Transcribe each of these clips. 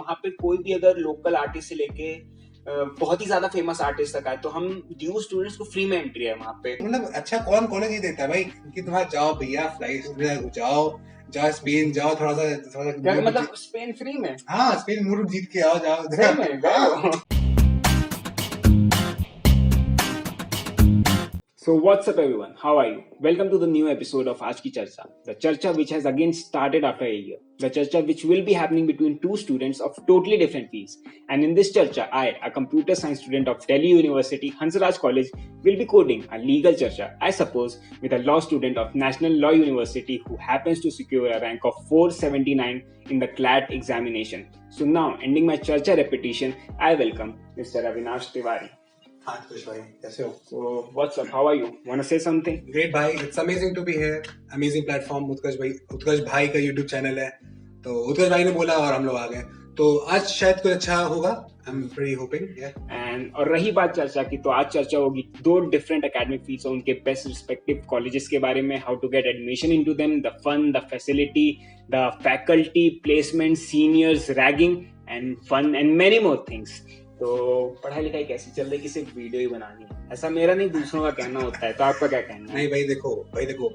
वहाँ पे कोई भी अगर लोकल आर्टिस्ट से लेके बहुत ही ज्यादा फेमस आर्टिस्ट तक आए तो हम ड्यू स्टूडेंट्स को फ्री में एंट्री है वहाँ पे। मतलब अच्छा कौन कॉलेज नहीं देता है भाई, कि तुम्हारा जाओ भैया फ्लाइट जाओ, जाओ स्पेन जाओ, थोड़ा सा मतलब स्पेन फ्री में? हाँ स्पेन मुल्क जीत के आओ, जाओ सही में गए हो? So what's up everyone? How are you? Welcome to the new episode of Aaj Ki Charcha. The Charcha which has again started after a year. The Charcha which will be happening between two students of totally different fields. And in this Charcha, I, a computer science student of Delhi University, Hansraj College, will be coding a legal Charcha, I suppose, with a law student of National Law University who happens to secure a rank of 479 in the CLAT examination. So now, ending my Charcha repetition, I welcome Mr. Avinash Tiwari. हाँ खुश भाई, कैसे हो? So what's up? How are you? Wanna say something? Great भाई, it's amazing to be here. Amazing platform. उत्कर्ष भाई का YouTube channel है, तो उत्कर्ष भाई ने बोला और हम लोग आ गए, तो आज शायद कुछ अच्छा होगा. I'm pretty hoping. Yeah. And और रही बात चर्चा की, तो आज चर्चा होगी दो डिफरेंट एकेडमिक फील्ड्स और उनके बेस्ट रिस्पेक्टिव कॉलेजेस के बारे में. How to get admission into them, the fun, the facility, the faculty, placement, seniors, ragging and fun and many more things. तो पढ़ाई लिखाई कैसी चल रही, किसी वीडियो ही बनानी है, ऐसा मेरा नहीं दूसरों का कहना होता है, तो आपका क्या कहना है? नहीं भाई देखो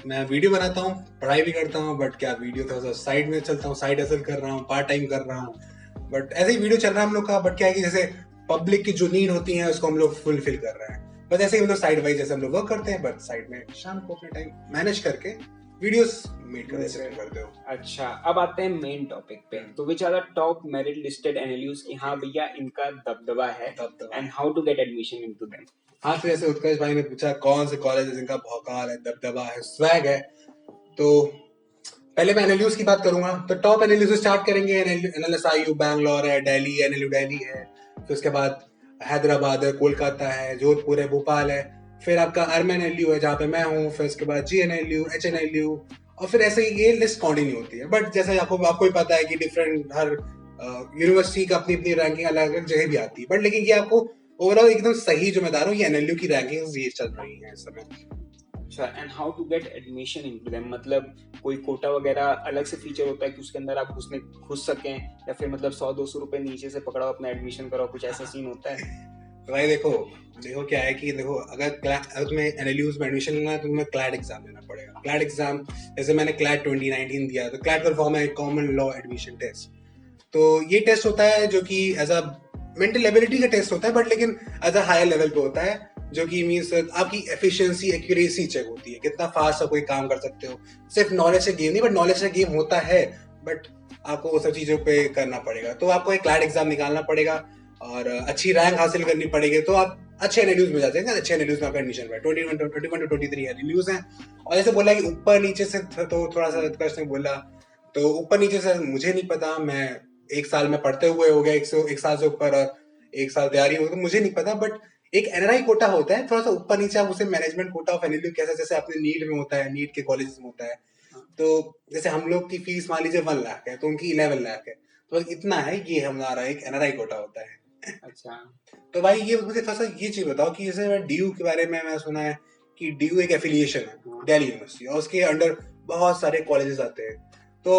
मैं वीडियो बनाता हूँ, पढ़ाई भी करता हूँ, बट क्या वीडियो थोड़ा सा साइड में चलता हूँ, साइड हसल कर रहा हूँ, पार्ट टाइम कर रहा हूँ, बट ऐसे ही वीडियो चल रहा है हम लोग का. बट क्या है कि जैसे पब्लिक की जो नीड होती है उसको हम लोग फुलफिल कर रहे हैं, बस ऐसे ही हम लोग साइड वाइज जैसे हम लोग वर्क करते हैं, बट साइड में शाम को अपने टाइम मैनेज करके वीडियोस मेड करते हो. अच्छा, अब आते हैं मेन टॉपिक पे. तो which are the top merit listed NLUs की हाँ भैया इनका दबदबा है, and how to get admission into them. हाँ, तो जैसे उत्कर्ष भाई ने पूछा कौन से कॉलेज इनका भौकाल है, दबदबा है, स्वैग है, तो पहले मैं एनएलयूज की बात करूंगा. तो टॉप एनएलयूज से स्टार्ट करेंगे. एनएलएसआईयू बैंगलोर है, दिल्ली एनएलयू दिल्ली है, फिर उसके बाद हैदराबाद है, कोलकाता है, जोधपुर है, भोपाल है, फिर आपका आरएमएनएलयू है जहाँ पे मैं हूँ, फिर उसके बाद जीएनएलयू, एचएनएलयू, और फिर ऐसे ही ये लिस्ट कंटिन्यू होती है. बट जैसे आपको ही पता है कि डिफरेंट हर यूनिवर्सिटी का अपनी अपनी रैंकिंग अलग अलग जगह भी आती है, बट लेकिन ये आपको ओवरऑल एकदम सही जिम्मेदार हो, ये एनएलयू की रैंकिंग्स ये चल रही है इस समय. अच्छा, and how to get admission into them, मतलब कोई कोटा वगैरह अलग से फीचर होता है कि उसके अंदर आप घुस सकें, या फिर मतलब 100-200 रुपए नीचे से पकड़ाओ अपना एडमिशन कराओ, कुछ ऐसा सीन होता है? तो भाई देखो क्या है कि देखो अगर तुम्हें एनएलयूज में एडमिशन लेना है तो तुम्हें क्लैट एग्जाम देना पड़ेगा. क्लैट एग्जाम जैसे मैंने क्लैट 2019 दिया, तो क्लैट का फॉर्म है कॉमन लॉ एडमिशन टेस्ट. तो ये टेस्ट होता है जो कि एज अ मेंटल एबिलिटी का टेस्ट होता है, बट लेकिन एज अ हायर लेवल पे होता है, जो कि मीन्स आपकी एफिशिएंसी, एक्यूरेसी चेक होती है, कितना फास्ट आप कोई काम कर सकते हो. सिर्फ नॉलेज से गेम नहीं, बट नॉलेज से गेम होता है, बट आपको वो सब चीजों पे करना पड़ेगा. तो आपको एक क्लैट एग्जाम निकालना पड़ेगा और अच्छी रैंक हासिल करनी पड़ेगी, तो आप अच्छे एनएलयूज में जाते हैं. अच्छे एनएलयूज में आपका एडमिशन है. 21 to 23 एनएलयूज हैं. और जैसे बोला कि ऊपर नीचे से, तो थोड़ा सा उत्कर्ष ने बोला, तो ऊपर नीचे से मुझे नहीं पता. मैं एक साल में पढ़ते हुए हो गया, एक साल से ऊपर, और एक साल तैयारी हो, तो मुझे नहीं पता. बट एक एनआरआई कोटा होता है, थोड़ा सा ऊपर नीचे, आप उसे मैनेजमेंट कोटा ऑफ एनएलयू कैसे, जैसे अपने नीट में होता है, नीट के कॉलेज में होता है. तो जैसे हम लोग की फीस मान लीजिए 1 लाख है, तो उनकी 11 लाख है, तो इतना है, ये हमारा एक एनआरआई कोटा होता है. अच्छा, तो भाई ये मुझे थोड़ा सा ये चीज बताओ कि जैसे डीयू के बारे में मैं सुना है कि डीयू एक एफिलिएशन है दिल्ली यूनिवर्सिटी, और उसके अंडर बहुत सारे कॉलेजेस आते हैं. तो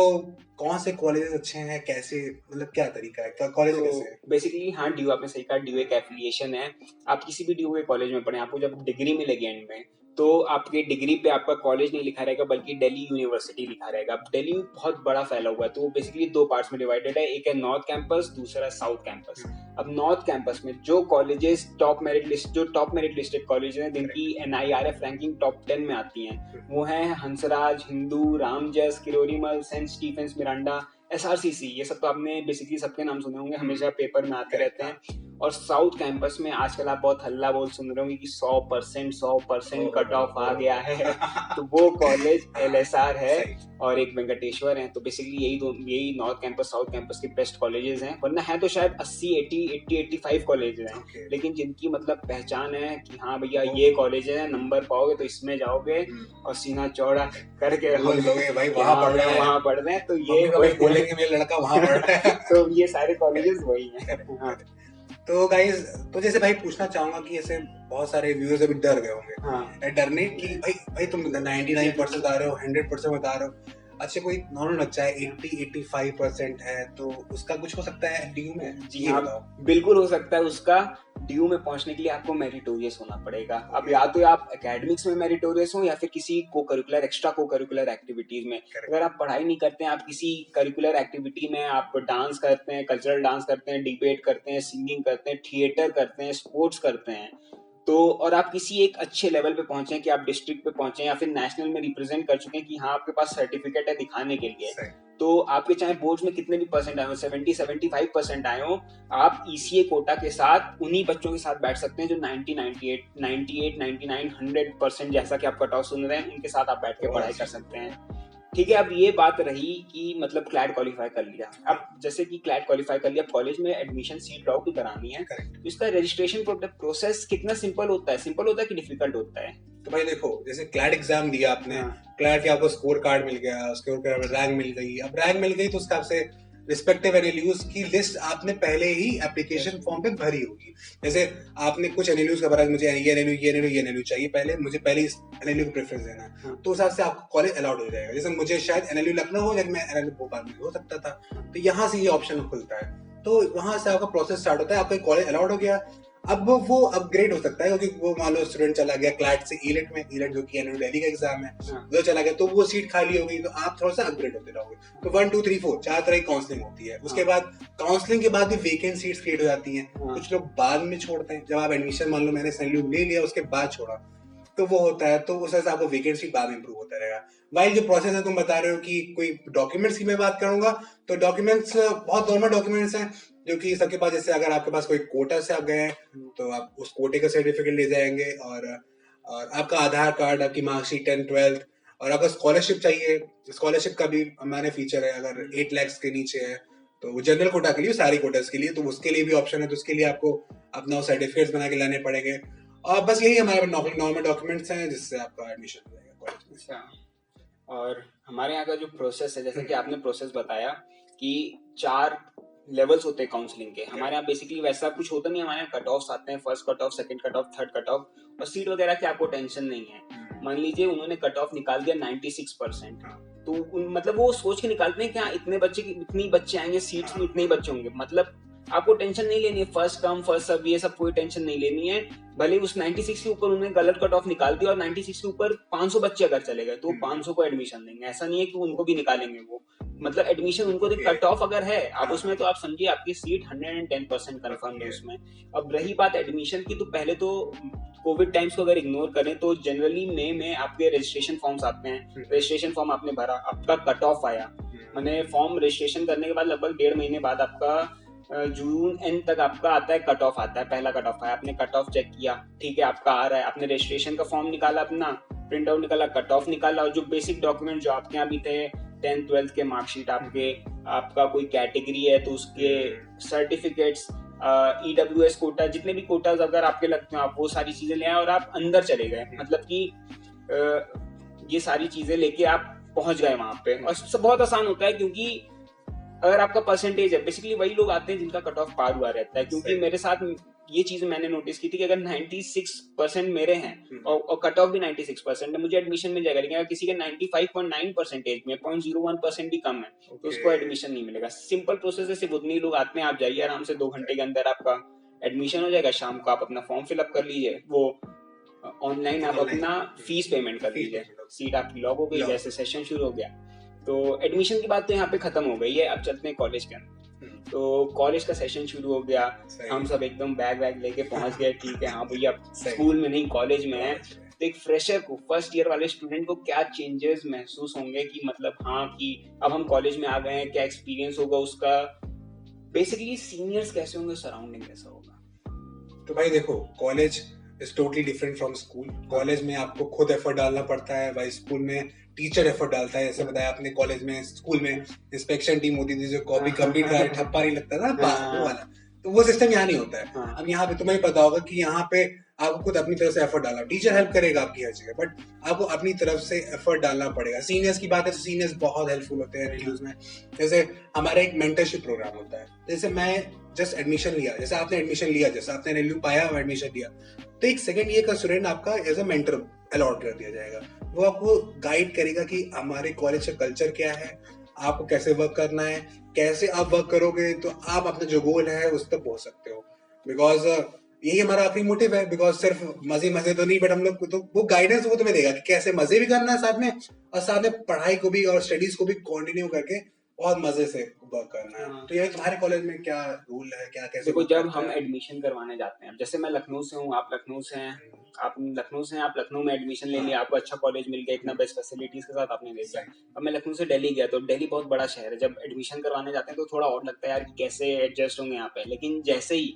कौन से कॉलेजेस अच्छे हैं, कैसे, मतलब क्या तरीका है, कॉलेज कैसे है? बेसिकली हाँ, ड्यू आपने सही कहा, ड्यू एक एफिलिएशन है. आप किसी भी ड्यू के कॉलेज में पढ़े, आपको जब डिग्री मिलेगी एंड में, तो आपके डिग्री पे आपका कॉलेज नहीं लिखा रहेगा, बल्कि दिल्ली यूनिवर्सिटी लिखा रहेगा. अब दिल्ली बहुत बड़ा फैला हुआ है, तो वो बेसिकली दो पार्ट्स में डिवाइडेड है. एक है नॉर्थ कैंपस, दूसरा साउथ कैंपस. अब नॉर्थ कैंपस में जो colleges top merit listed college हैं, जिनकी NIRF रैंकिंग टॉप 10 में आती हैं, वो हैं Hansraj, Hindu, Ramjas, Kirorimal, saint Stephen's, Miranda, SRCC. ये सब तो आपने बेसिकली सबके नाम सुने होंगे, हमेशा पेपर में आते रहते हैं. और साउथ कैंपस में आजकल आप बहुत हल्ला बोल सुन रहे होंगे कि 100% कट ऑफ आ गया है. तो वो कॉलेज LSR है और एक वेंकटेश्वर है. तो बेसिकली यही नॉर्थ कैंपस साउथ कैंपस के बेस्ट कॉलेजेस हैं. वरना है तो शायद 80-85 कॉलेजेस हैं, लेकिन जिनकी मतलब पहचान है कि हाँ भैया ये कॉलेज है, नंबर पाओगे तो इसमें जाओगे और सीना चौड़ा करके रहोगे भाई, वहाँ पढ़ रहे हैं. तो ये बोलेंगे मेरा लड़का वहाँ पढ़ रहा है. तो ये सारे कॉलेजेस वही हैं. तो गाइस, तो जैसे भाई पूछना चाहूंगा कि ऐसे बहुत सारे व्यूअर्स अभी डर गए होंगे. हाँ, डरने की भाई तुम 99% बता रहे हो, 100% बता रहे हो, अच्छा कोई नॉर्मल बच्चा है 80-85% है तो उसका कुछ हो सकता है ड्यू में? जी ये हाँ, बताओ। बिल्कुल हो सकता है उसका। ड्यू में पहुंचने के लिए आपको मेरिटोरियस होना पड़ेगा। अब या तो आप एकेडमिक्स में मेरिटोरियस हो या फिर किसी को करिकुलर एक्स्ट्रा को करिकुलर एक्टिविटीज में। करेक्ट। अगर आप पढ़ाई नहीं करते हैं, आप किसी करिकुलर एक्टिविटी में आप डांस करते हैं, कल्चरल डांस करते हैं, डिबेट करते हैं, सिंगिंग करते हैं, थिएटर करते हैं, स्पोर्ट्स करते हैं, तो और आप किसी एक अच्छे लेवल पे पहुंचे कि आप डिस्ट्रिक्ट पे पहुंचे या फिर नेशनल में रिप्रेजेंट कर चुके हैं कि हाँ आपके पास सर्टिफिकेट है दिखाने के लिए, सही। तो आपके चाहे बोर्ड्स में कितने भी परसेंट आए हो, 70-75% आए हो, आप ईसीए कोटा के साथ उन्हीं बच्चों के साथ बैठ सकते हैं जो 90, 98, 98, 99, 100% जैसा कि आप कट ऑफ सुन रहे हैं, उनके साथ आप बैठ के पढ़ाई कर सकते हैं। ठीक है, अब ये बात रही कि मतलब क्लैट क्वालिफाई कर लिया। अब जैसे कि क्लैट क्वालिफाई कर लिया, कॉलेज में एडमिशन सीट लॉक भी करानी है, करेक्ट। तो इसका रजिस्ट्रेशन प्रोसेस कितना सिंपल होता है? सिंपल होता है कि डिफिकल्ट होता है? तो भाई देखो, जैसे क्लैट एग्जाम दिया आपने, हाँ। क्लैट के आपको स्कोर कार्ड मिल गया, उसके ऊपर रैंक मिल गई। अब रैंक मिल गई तो उसका आपसे रिस्पेक्टिव एनएलयूज की लिस्ट आपने पहले ही एप्लीकेशन फॉर्म पे भरी होगी। जैसे आपने कुछ एनएलयूज का भरा, मुझे ये एनएलयू ये एनएलयू ये एनएलयू चाहिए, पहले मुझे पहले इस एनएलयू को प्रेफरेंस देना है, हाँ। तो उस हिसाब से आपको कॉलेज अलाउड हो जाएगा। जैसे मुझे शायद एनएलयू लखनऊ हो, लेकिन मैं एनएलयू भोपाल में हो सकता था, तो यहाँ से ये ऑप्शन खुलता है, तो वहां से आपका प्रोसेस स्टार्ट होता है, आपका कॉलेज अलाउड हो गया। अब वो अपग्रेड हो सकता है, क्योंकि वो मान लो स्टूडेंट चला गया क्लैट से ईलेट में, ईलेट जो कि एनुअल दिल्ली का एग्जाम है, उधर चला गया, तो वो सीट खाली हो गई, तो आप थोड़ा सा अपग्रेड होते रहोगे। तो 1 2 3 4 चार तरह की काउंसलिंग होती है। उसके बाद काउंसलिंग के बाद भी वेकेंट सीट्स क्रिएट हो जाती हैं। कुछ लोग बाद में छोड़ते हैं, जब आप एडमिशन मान लो मैंने सैलरी ले लिया उसके बाद छोड़ा, तो वो होता है, तो उस वजह से आपको वेकेंट सीट बाद में इंप्रूव होता रहेगा। वाइल जो प्रोसेस है तुम बता रहे हो कि कोई डॉक्यूमेंट्स की मैं बात करूंगा, तो डॉक्यूमेंट्स बहुत नॉर्मल डॉक्यूमेंट्स हैं जो कि सबके पास। जैसे अगर आपके पास कोई कोटा से आप गए हैं तो आप उस कोटे का सर्टिफिकेट ले जाएंगे, और आपका आधार कार्ड, आपकी मार्कशीट 10th 12th, और अगर स्कॉलरशिप चाहिए, स्कॉलरशिप का भी हमारे फीचर है, अगर 8 लाख के नीचे है तो वो जनरल कोटा के लिए, सारी कोटास के लिए, तो उसके लिए भी ऑप्शन है, तो उसके लिए आपको अपना सर्टिफिकेट्स बना के लाने पड़ेंगे। और बस यही हमारे नॉर्मल डॉक्यूमेंट्स हैं जिससे आपका एडमिशन हो जाएगा कॉलेज में। अच्छा, और हमारे यहाँ का जो प्रोसेस है, जैसे कि आपने प्रोसेस बताया कि 4 लेवल्स होते हैं काउंसलिंग के, हमारे यहाँ बेसिकली वैसा कुछ होता नहीं है। हमारे यहाँ कट ऑफ्स आते हैं, first cut off, second cut off, third cut off, और सीट वगैरह की आपको टेंशन नहीं है। मान लीजिए उन्होंने कट ऑफ निकाल दिया 96%, तो मतलब वो सोच के निकालते हैं कि हाँ इतनी बच्चे आएंगे, सीट्स में इतने ही बच्चे होंगे, मतलब आपको टेंशन नहीं लेनी है, फर्स्ट कम फर्स्ट सर्व, ये सब कोई टेंशन नहीं लेनी है। भले उस 96 के ऊपर उन्होंने गलत कट ऑफ निकाल दिया और 96 के ऊपर 500 बच्चे अगर चले गए, तो 500 को एडमिशन देंगे। ऐसा नहीं है कि उनको भी निकालेंगे, वो मतलब एडमिशन उनको दे। कट ऑफ अगर है आप उसमें, तो आप समझिए आपकी सीट 110% कंफर्म है उसमें। अब रही बात एडमिशन की, तो पहले तो कोविड टाइम्स को अगर इग्नोर करें तो जनरली मई में आपके रजिस्ट्रेशन फॉर्म्स आते हैं। रजिस्ट्रेशन फॉर्म आपने भरा, आपका कट ऑफ आया, मैंने फॉर्म रजिस्ट्रेशन करने के बाद लगभग 1.5 महीने बाद आपका जून एंड तक आपका आता है कट ऑफ, आता है पहला कट ऑफ आया, आपने कट ऑफ चेक किया, ठीक है आपका आ रहा है, आपने रजिस्ट्रेशन का फॉर्म निकाला, अपना प्रिंट आउट निकाला, कट ऑफ निकाला, और जो बेसिक डॉक्यूमेंट जो आपके यहाँ भी थे, 10th 12th के मार्कशीट आपके, आपका कोई कैटेगरी है तो उसके सर्टिफिकेट्स, ईडब्ल्यूएस कोटा, जितने भी कोटाज अगर आपके लगते हैं आप वो सारी चीजें ले आए और आप अंदर चले गए। मतलब कि ये सारी चीजें लेके आप पहुंच गए वहां पे, और सब बहुत आसान होता है, क्योंकि अगर आपका परसेंटेज है, बेसिकली वही लोग आते हैं जिनका कट ऑफ पार हुआ रहता है। क्योंकि मेरे साथ ये चीज मैंने नोटिस की थी कि अगर 96% मेरे हैं और कट ऑफ भी 96% है, मुझे एडमिशन मिल जाएगा। लेकिन अगर किसी के 95.9 परसेंटेज में 0.01% भी कम है, तो उसको एडमिशन नहीं मिलेगा। सिंपल प्रोसेस है, सिर्फ उतने ही लोग आते हैं, आप जाइए आराम से 2 घंटे के अंदर आपका एडमिशन हो जाएगा। शाम को आप अपना फॉर्म फिलअप कर लीजिए, वो ऑनलाइन आप अपना फीस पेमेंट कर लीजिए, सीट आपकी लॉक हो गई, जैसे सेशन शुरू हो गया। तो एडमिशन की बात तो यहाँ पे खत्म हो गई है। अब चलते हैं कॉलेज के अंदर। तो कॉलेज का सेशन शुरू हो गया, हम सब एकदम बैग लेके पहुंच गए, ठीक है हाँ भैया स्कूल में नहीं कॉलेज में है। तो एक फ्रेशर को, फर्स्ट ईयर वाले स्टूडेंट को क्या चेंजेस महसूस होंगे कि मतलब हाँ कि अब हम कॉलेज में आ गए हैं, क्या एक्सपीरियंस होगा उसका, बेसिकली सीनियर्स कैसे होंगे, सराउंडिंग कैसा होगा? तो भाई देखो, college is totally different from school. College में आपको खुद एफर्ट डालना पड़ता है, भाई स्कूल में टीचर एफर्ट डालता है। जैसे बताया आपने, कॉलेज में, स्कूल में इंस्पेक्शन टीम होती थी जो कॉपी कंप्लीट करा, ठप्पा नहीं लगता था वो वाला, तो वो सिस्टम यहाँ नहीं होता है। अब यहाँ पे तुम्हें पता होगा कि यहाँ पे आपको खुद अपनी तरफ से एफर्ट डालना, टीचर हेल्प करेगा आपकी हर जगह, बट आपको अपनी तरफ से एफर्ट डालना पड़ेगा। सीनियर्स की बात है तो सीनियर्स बहुत हेल्पफुल होते हैं रिव्यूज में। जैसे हमारा एक मेंटरशिप प्रोग्राम होता है, जैसे मैं जस्ट एडमिशन लिया, जैसे आपने एडमिशन लिया, जैसे आपने एनएलयू पाया और एडमिशन लिया, तो एक सेकंड ईयर का स्टूडेंट आपका एज अ मेंटर अलॉट कर दिया जाएगा। वो आपको गाइड करेगा कि हमारे कॉलेज का कल्चर क्या है, आपको कैसे वर्क करना है, कैसे आप वर्क करोगे तो आप अपना जो गोल है उस तक पहुंच सकते हो। बिकॉज यही हमारा आखिरी मोटिव है। बिकॉज सिर्फ मजे मजे तो नहीं, बट हम लोग तो वो गाइडेंस वो तुम्हें देगा कि कैसे मजे भी करना है साथ में, और साथ में पढ़ाई को भी और स्टडीज को भी कंटिन्यू करके बहुत मजे से वर्क करना है। हाँ। तो ये तुम्हारे कॉलेज में क्या रूल है, क्या कैसे देखो वर्क जब करता हम है? एडमिशन करवाने जाते हैं, जैसे मैं लखनऊ से हूँ, आप लखनऊ से हैं, आप लखनऊ से हैं, आप लखनऊ में एडमिशन ले लिया, आपको अच्छा कॉलेज मिल गया, इतना बेस्ट फैसिलिटीज के साथ आपने ले लिया। अब मैं लखनऊ से दिल्ली गया, तो दिल्ली बहुत बड़ा शहर है, जब एडमिशन करवाने जाते हैं तो थोड़ा और लगता है यार कि कैसे एडजस्ट होंगे यहाँ पे। लेकिन जैसे ही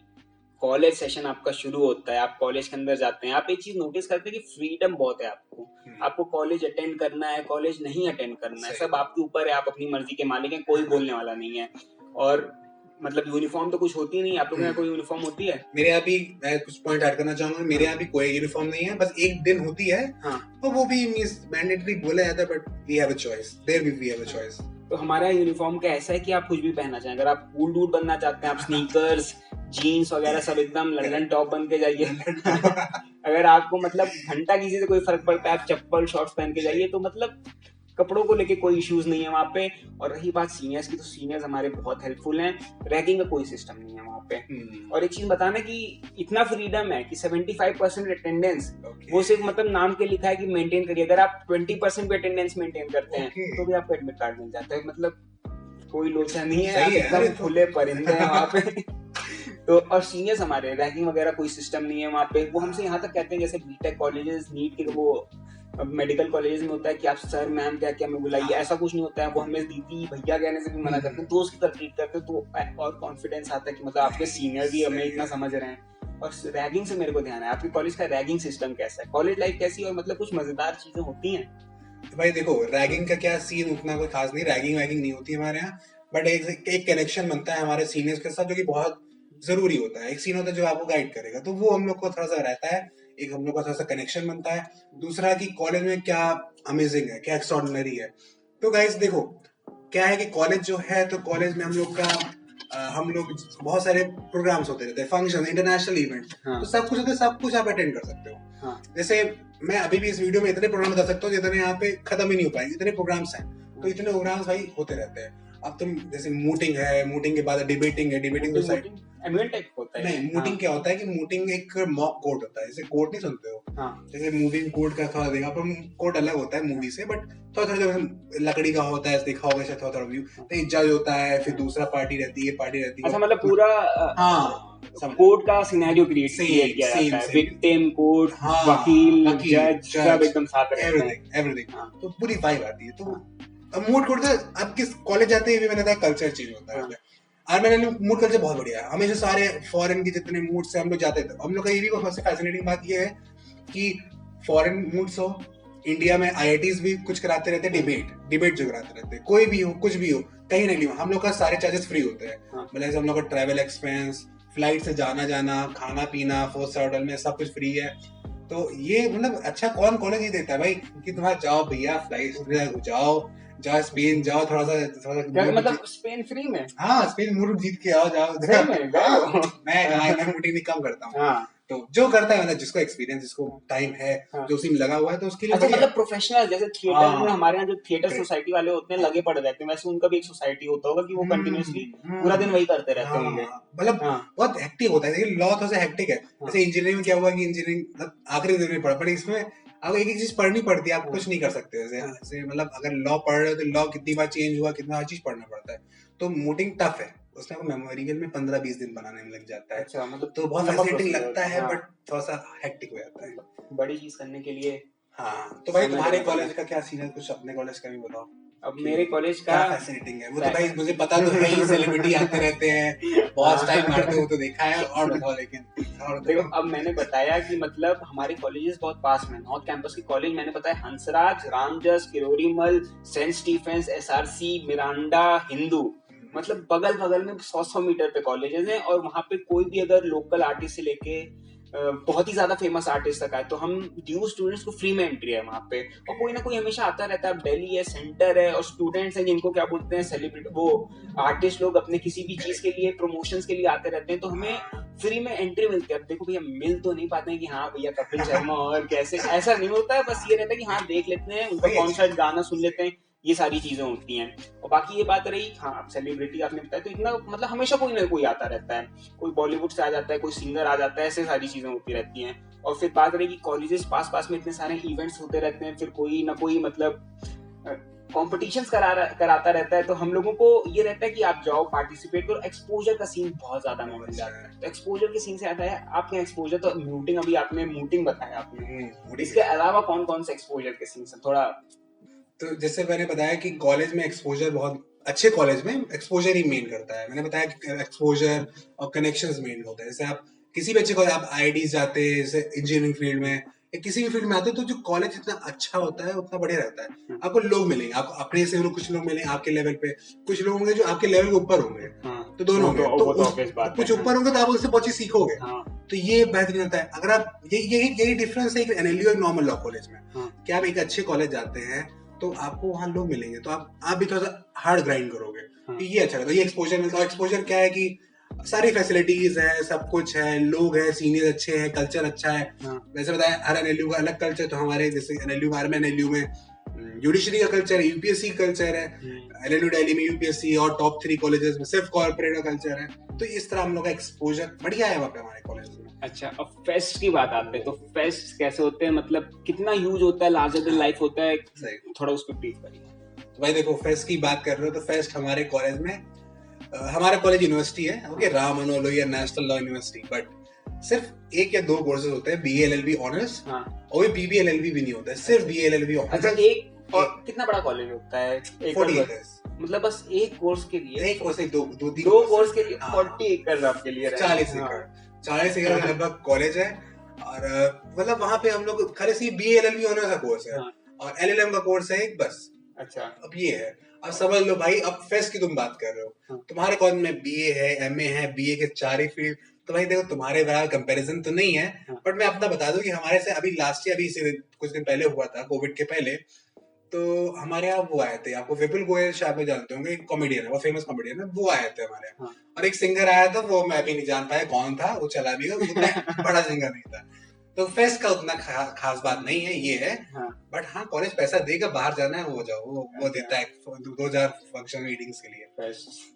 कॉलेज सेशन आपका शुरू होता है, आप कॉलेज के अंदर जाते हैं, आप एक चीज नोटिस करते हैं कि फ्रीडम बहुत है आपको। आपको कॉलेज अटेंड करना है, कॉलेज नहीं अटेंड करना है, सब आपके ऊपर है, आप अपनी मर्जी के मालिक हैं, कोई बोलने वाला नहीं है। और मतलब यूनिफॉर्म तो कुछ होती नहीं, आप लोगों के यहाँ कोई यूनिफॉर्म होती है? मेरे यहाँ भी, मैं कुछ पॉइंट ऐड करना चाहूंगा, मेरे यहाँ भी कोई यूनिफॉर्म नहीं है, बस एक दिन होती है। हाँ। और वो भी मींस मैंडेटरी बोला जाता है, but we have a choice, there we have a choice. तो हमारा यूनिफॉर्म का ऐसा है कि आप कुछ भी पहनना चाहें, अगर आप कूल डूड बनना चाहते हैं, आप स्नीकर्स, जीन्स वगैरह सब एकदम लंदन टॉप बन के जाइए। अगर आपको मतलब घंटा किसी से कोई फर्क पड़ता है, आप चप्पल शॉर्ट्स पहन के जाइए, तो मतलब कपड़ों को लेके कोई इश्यूज नहीं है वहाँ पे। और रही बात सीनियर्स की, तो सीनियर्स हमारे बहुत हेल्पफुल हैं, रैगिंग का कोई सिस्टम नहीं है वहाँ पे। और एक चीज बताना कि इतना फ्रीडम है कि 75% अटेंडेंस वो सिर्फ मतलब नाम के लिखा है कि मेंटेन करिए, अगर आप 20% भी अटेंडेंस मेंटेन करते हैं तो भी आपको एडमिट कार्ड मिल जाता है। मतलब कोई लोचा नहीं है, आप एकदम खुले परिंदे हैं वहाँ पे। तो और सीनियर्स हमारे रैगिंग वगैरह कोई सिस्टम नहीं है वहाँ पे। वो हमसे यहाँ तक कहते हैं, जैसे बीटेक कॉलेजेस, नीट के वो मेडिकल कॉलेजेस में होता है कि आप सर मैम क्या क्या हमें बुलाइए, ऐसा कुछ नहीं होता है। वो हमें दीदी भैया कहने से भी मना करते हैं, दोस्त की तरह ट्रीट करते हैं, तो और कॉन्फिडेंस आता है कि मतलब आपके सीनियर भी हमें इतना समझ रहे हैं। और रैगिंग से मेरे को ध्यान है, आपके कॉलेज का रैगिंग सिस्टम कैसा है, कॉलेज लाइफ कैसी है, और मतलब कुछ मजेदार चीजें होती हैं? भाई देखो, रैगिंग का क्या सीन, उतना कोई खास नहीं, रैगिंग वैगिंग नहीं होती हमारे यहाँ। बट एक कनेक्शन बनता है हमारे सीनियर्स के साथ, जो कि बहुत जरूरी होता है। एक सीन होता है जो आपको गाइड करेगा, तो वो हम लोग को थोड़ा सा रहता है, एक हम लोग का थोड़ा सा कनेक्शन बनता है। दूसरा कि कॉलेज में क्या अमेजिंग है, क्या एक्स्ट्राऑर्डिनरी है। तो गाइस देखो, क्या है कि कॉलेज जो है, तो कॉलेज में हम लोग का हम लोग बहुत सारे प्रोग्राम्स होते रहते हैं, फंक्शन, इंटरनेशनल इवेंट। हाँ। तो सब कुछ होता है, सब कुछ आप अटेंड कर सकते हो। हाँ। जैसे मैं अभी भी इस वीडियो में इतने प्रोग्राम बता सकता हूँ जितने यहाँ पे खत्म ही नहीं हो पाएंगे, इतने प्रोग्राम्स हैं। तो इतने प्रोग्राम्स भाई होते रहते हैं। अब तुम जैसे मूटिंग है, मूटिंग के बाद डिबेटिंग है, डिबेटिंग तो साइड एनुअल टाइप होता है। नहीं, मूटिंग क्या होता है कि मूटिंग एक मॉक कोर्ट होता है, जैसे कोर्ट नहीं सुनते हो। हाँ। जैसे मूविंग कोर्ट का थोड़ा देखा, पर कोर्ट अलग होता है मूवी से, बट थोड़ा थोड़ा जैसे लकड़ी का होता है, देखा होगा शायद थोड़ा थोड़ा व्यू। तो एक जज होता है, फिर दूसरा पार्टी रहती है, पार्टी रहती है। अच्छा, मतलब पूरा हाँ, कोर्ट का सिनेरियो क्रिएट किया जाता है, विक्टिम, कोर्ट, वकील, जज सब एकदम साथ रहते हैं, एवरीथिंग। तो पूरी वाइब आती है। तो अब मूड कोर्ट का, अब किस कॉलेज जाते हैं, मैंने बताया कल्चर चेंज होता है। और मैंने मूड कल्चर बहुत बढ़िया है, हमेशा सारे फॉरेन के जितने मूड से हम लोग जाते थे, हम लोग का ये भी सबसे फैसिनेटिंग बात ये है कि फॉरेन मूड्स हो, इंडिया में आईआईटीज भी कुछ कराते रहते हैं, डिबेट जो कराते रहते हैं, कोई भी हो, कुछ भी हो, कहीं नहीं हो, हम लोग का सारे चार्जेस फ्री होते हैं। मतलब हम लोग का ट्रैवल एक्सपेंस, फ्लाइट से जाना, खाना पीना, 4 स्टार होटल में सब कुछ फ्री है। तो ये मतलब अच्छा कौन कॉलेज ही देता है भाई, कि तुम्हारा जाओ भैया, फ्लाइट जाओ स्पेन जाओ, थोड़ा सा मतलब स्पेन फ्री में? हाँ, स्पेन मुल्क जीत के आओ, जाओ। मैं मूटिंग कम करता हूँ। हाँ। तो जो करता है, मतलब जिसको एक्सपीरियंस, जिसको टाइम है, जो उसी में लगा हुआ है, तो उसके लिए अच्छा, मतलब प्रोफेशनल, जैसे थिएटर में हमारे यहाँ जो थिएटर सोसाइटी वाले होते हैं लगे पड़े रहते हैं, वैसे उनका भी एक सोसाइटी होता होगा कि वो कंटिन्यूअसली पूरा दिन वही करते रहते होंगे। मतलब बहुत हेक्टिक होता है, लेकिन लॉ थोड़ा सा हेक्टिक है। जैसे इंजीनियरिंग में क्या हुआ कि इंजीनियरिंग आखिरी दिन में पढ़ा, पर इसमें आपको एक चीज पढ़नी पड़ती है, आप कुछ नहीं कर सकते। जैसे मतलब अगर लॉ पढ़ रहे हो, तो लॉ कितनी बार चेंज हुआ, कितना हर चीज पढ़ना पड़ता है। तो मूटिंग टफ है, उसमें मेमोरियल में 15-20 दिन बनाने में लग जाता है। अच्छा, मतलब तो बहुत फैसिनेटिंग लगता है, बट थोड़ा सा हेक्टिक हो जाता है, बड़ी चीज करने के लिए। हाँ। तो भाई तुम्हारे कॉलेज का क्या सीन है, कुछ अपने कॉलेज का भी बताओ। अब मेरे कॉलेज का क्या फैसिनेटिंग है वो, तो भाई मुझे पता तो है ही, सेलिब्रिटी आते रहते हैं, बहुत टाइम मारते हो तो देखा है। और बताओ, लेकिन देखो, अब मैंने बताया कि मतलब हमारे कॉलेजेस बहुत पास में, नॉर्थ कैंपस के कॉलेज मैंने बताया, Hansraj, Ramjas, Kirorimal, saint Stephen's, SRC, Miranda, Hindu, मतलब बगल बगल में 100 मीटर पे कॉलेजेस हैं। और वहाँ पे कोई भी अगर लोकल आर्टिस्ट से लेके बहुत ही ज्यादा फेमस आर्टिस्ट तक आए, तो हम ड्यू स्टूडेंट्स को फ्री में एंट्री है वहाँ पे। और कोई ना कोई हमेशा आता रहता है, दिल्ली है, सेंटर है, और स्टूडेंट्स हैं जिनको क्या बोलते हैं, सेलिब्रिटी, वो आर्टिस्ट लोग अपने किसी भी चीज के लिए, प्रमोशंस के लिए आते रहते हैं। तो हमें फ्री में एंट्री मिलती है। अब देखो भैया, मिल तो नहीं पाते हैं कि हाँ भैया कपिल शर्मा और कैसे, ऐसा नहीं होता है। बस ये रहता है कि हाँ देख लेते हैं, उनका कॉन्सर्ट, गाना सुन लेते हैं, ये सारी चीजें होती हैं। और बाकी ये बात रही, हाँ सेलिब्रिटी आपने बताया, तो इतना मतलब हमेशा कोई ना कोई आता रहता है, कोई बॉलीवुड से आ जाता है, कोई सिंगर आ जाता है, ऐसे सारी चीजें होती रहती हैं। और फिर बात रही कि कॉलेजेस पास पास में इतने सारे इवेंट्स होते रहते हैं, फिर कोई ना कोई मतलब कॉम्पिटिशन्स कराता रहता है, तो हम लोगों को ये रहता है कि आप जाओ, पार्टिसिपेट करो। एक्सपोजर का सीन बहुत ज्यादा हमें मिल जाता है। तो एक्सपोजर के सीन से आता है आपके एक्सपोजर, तो म्यूटिंग, अभी आपने म्यूटिंग बताया आपने, इसके अलावा कौन कौन से एक्सपोजर के सीन से थोड़ा। तो जैसे मैंने बताया कि कॉलेज में एक्सपोजर, बहुत अच्छे कॉलेज में एक्सपोजर ही मेन करता है। मैंने बताया कि एक्सपोजर और कनेक्शंस मेन होते हैं। जैसे आप किसी भी अच्छे कॉलेज, आप आईआईटीज जाते हैं, जैसे इंजीनियरिंग फील्ड में या किसी भी फील्ड में आते हैं, तो जो कॉलेज जितना अच्छा होता है उतना बढ़िया रहता है। आपको लोग मिलेंगे, आपको अपने से कुछ लोग मिलेंगे आपके लेवल पे, कुछ लोग होंगे जो आपके लेवल के ऊपर होंगे, तो दोनों होंगे। तो कुछ ऊपर होंगे तो आप उससे बहुत चीज सीखोगे। तो ये बेहतरीन होता है। अगर आप यही डिफरेंस है एनएलयू और नॉर्मल लॉ कॉलेज में, कि आप एक अच्छे कॉलेज जाते हैं तो आपको वहाँ लोग मिलेंगे, तो आप भी थोड़ा सा हार्ड ग्राइंड करोगे। तो ये अच्छा लगता है, ये एक्सपोजर मिलता है। एक्सपोजर क्या है कि सारी फैसिलिटीज है, सब कुछ है, लोग है, सीनियर अच्छे हैं, कल्चर अच्छा है। वैसे बताया हर एनएलयू का अलग कल्चर, तो हमारे जैसे एनएलयू में जुडिशरी का कल्चर है, यूपीएससी कल्चर है। एलएनयू दिल्ली में यूपीएससी और टॉप 3 कॉलेजेस में सिर्फ कॉर्पोरेट का कल्चर है। तो इस तरह हम लोग का एक्सपोजर बढ़िया है वहाँ पे हमारे कॉलेज में। अच्छा, अब फेस्ट की बात आते हैं, तो फेस्ट कैसे होते हैं, मतलब कितना यूज होता है, लार्जर देन लाइफ होता है, थोड़ा उस पर ब्रीफ करिए। तो भाई देखो, फेस्ट की बात कर रहे हो तो फेस्ट हमारे कॉलेज में, हमारा कॉलेज यूनिवर्सिटी है, okay, Ram Manohar Lohia national law university, but सिर्फ 1 या 2 कोर्सेज होते हैं, बीए एलएलबी ऑनर्स, और ये बीबी एलएलबी भी नहीं होता है, सिर्फ बीए एलएलबी ऑनर्स। अच्छा, एक और कितना बड़ा कॉलेज होता है? 40 एकर्स, मतलब बस एक कोर्स के लिए, एक कोर्स, दो कोर्स के लिए 40 एकड़ आपके लिए, 40 एकड़ लगभग कॉलेज है। और मतलब वहाँ पे हम लोग खाली सी बीए एलएलबी ऑनर्स का कोर्स है, और एलएलएम का कोर्स है एक बस। अच्छा, अब ये है, अब समझ लो भाई, अब फेस्ट की तुम बात कर रहे हो, तुम्हारे कॉलेज में बीए है, एमए है, बीए के 4 ही फील्ड, तो भाई देखो तुम्हारे बराबर कंपैरिजन तो नहीं है। बट मैं अपना बता दूं कि हमारे से अभी लास्ट ईयर, अभी कुछ दिन पहले हुआ था, कोविड के पहले, तो हमारे यहाँ वो आए थे, आपको विपुल गोयल शायद में जानते होंगे, एक कॉमेडियन है, वो फेमस कॉमेडियन है, वो आए थे हमारे यहाँ। और एक सिंगर आया था, वो मैं भी नहीं जान पाया कौन था, वो चला भी गया, उतना बड़ा सिंगर नहीं था। तो फेस्ट का उतना खास बात नहीं है, ये है। बट हाँ, कॉलेज पैसा देगा, बाहर जाना है वो जाओ, वो देता है 2000 फंक्शन मीटिंग्स के लिए। फेस्ट,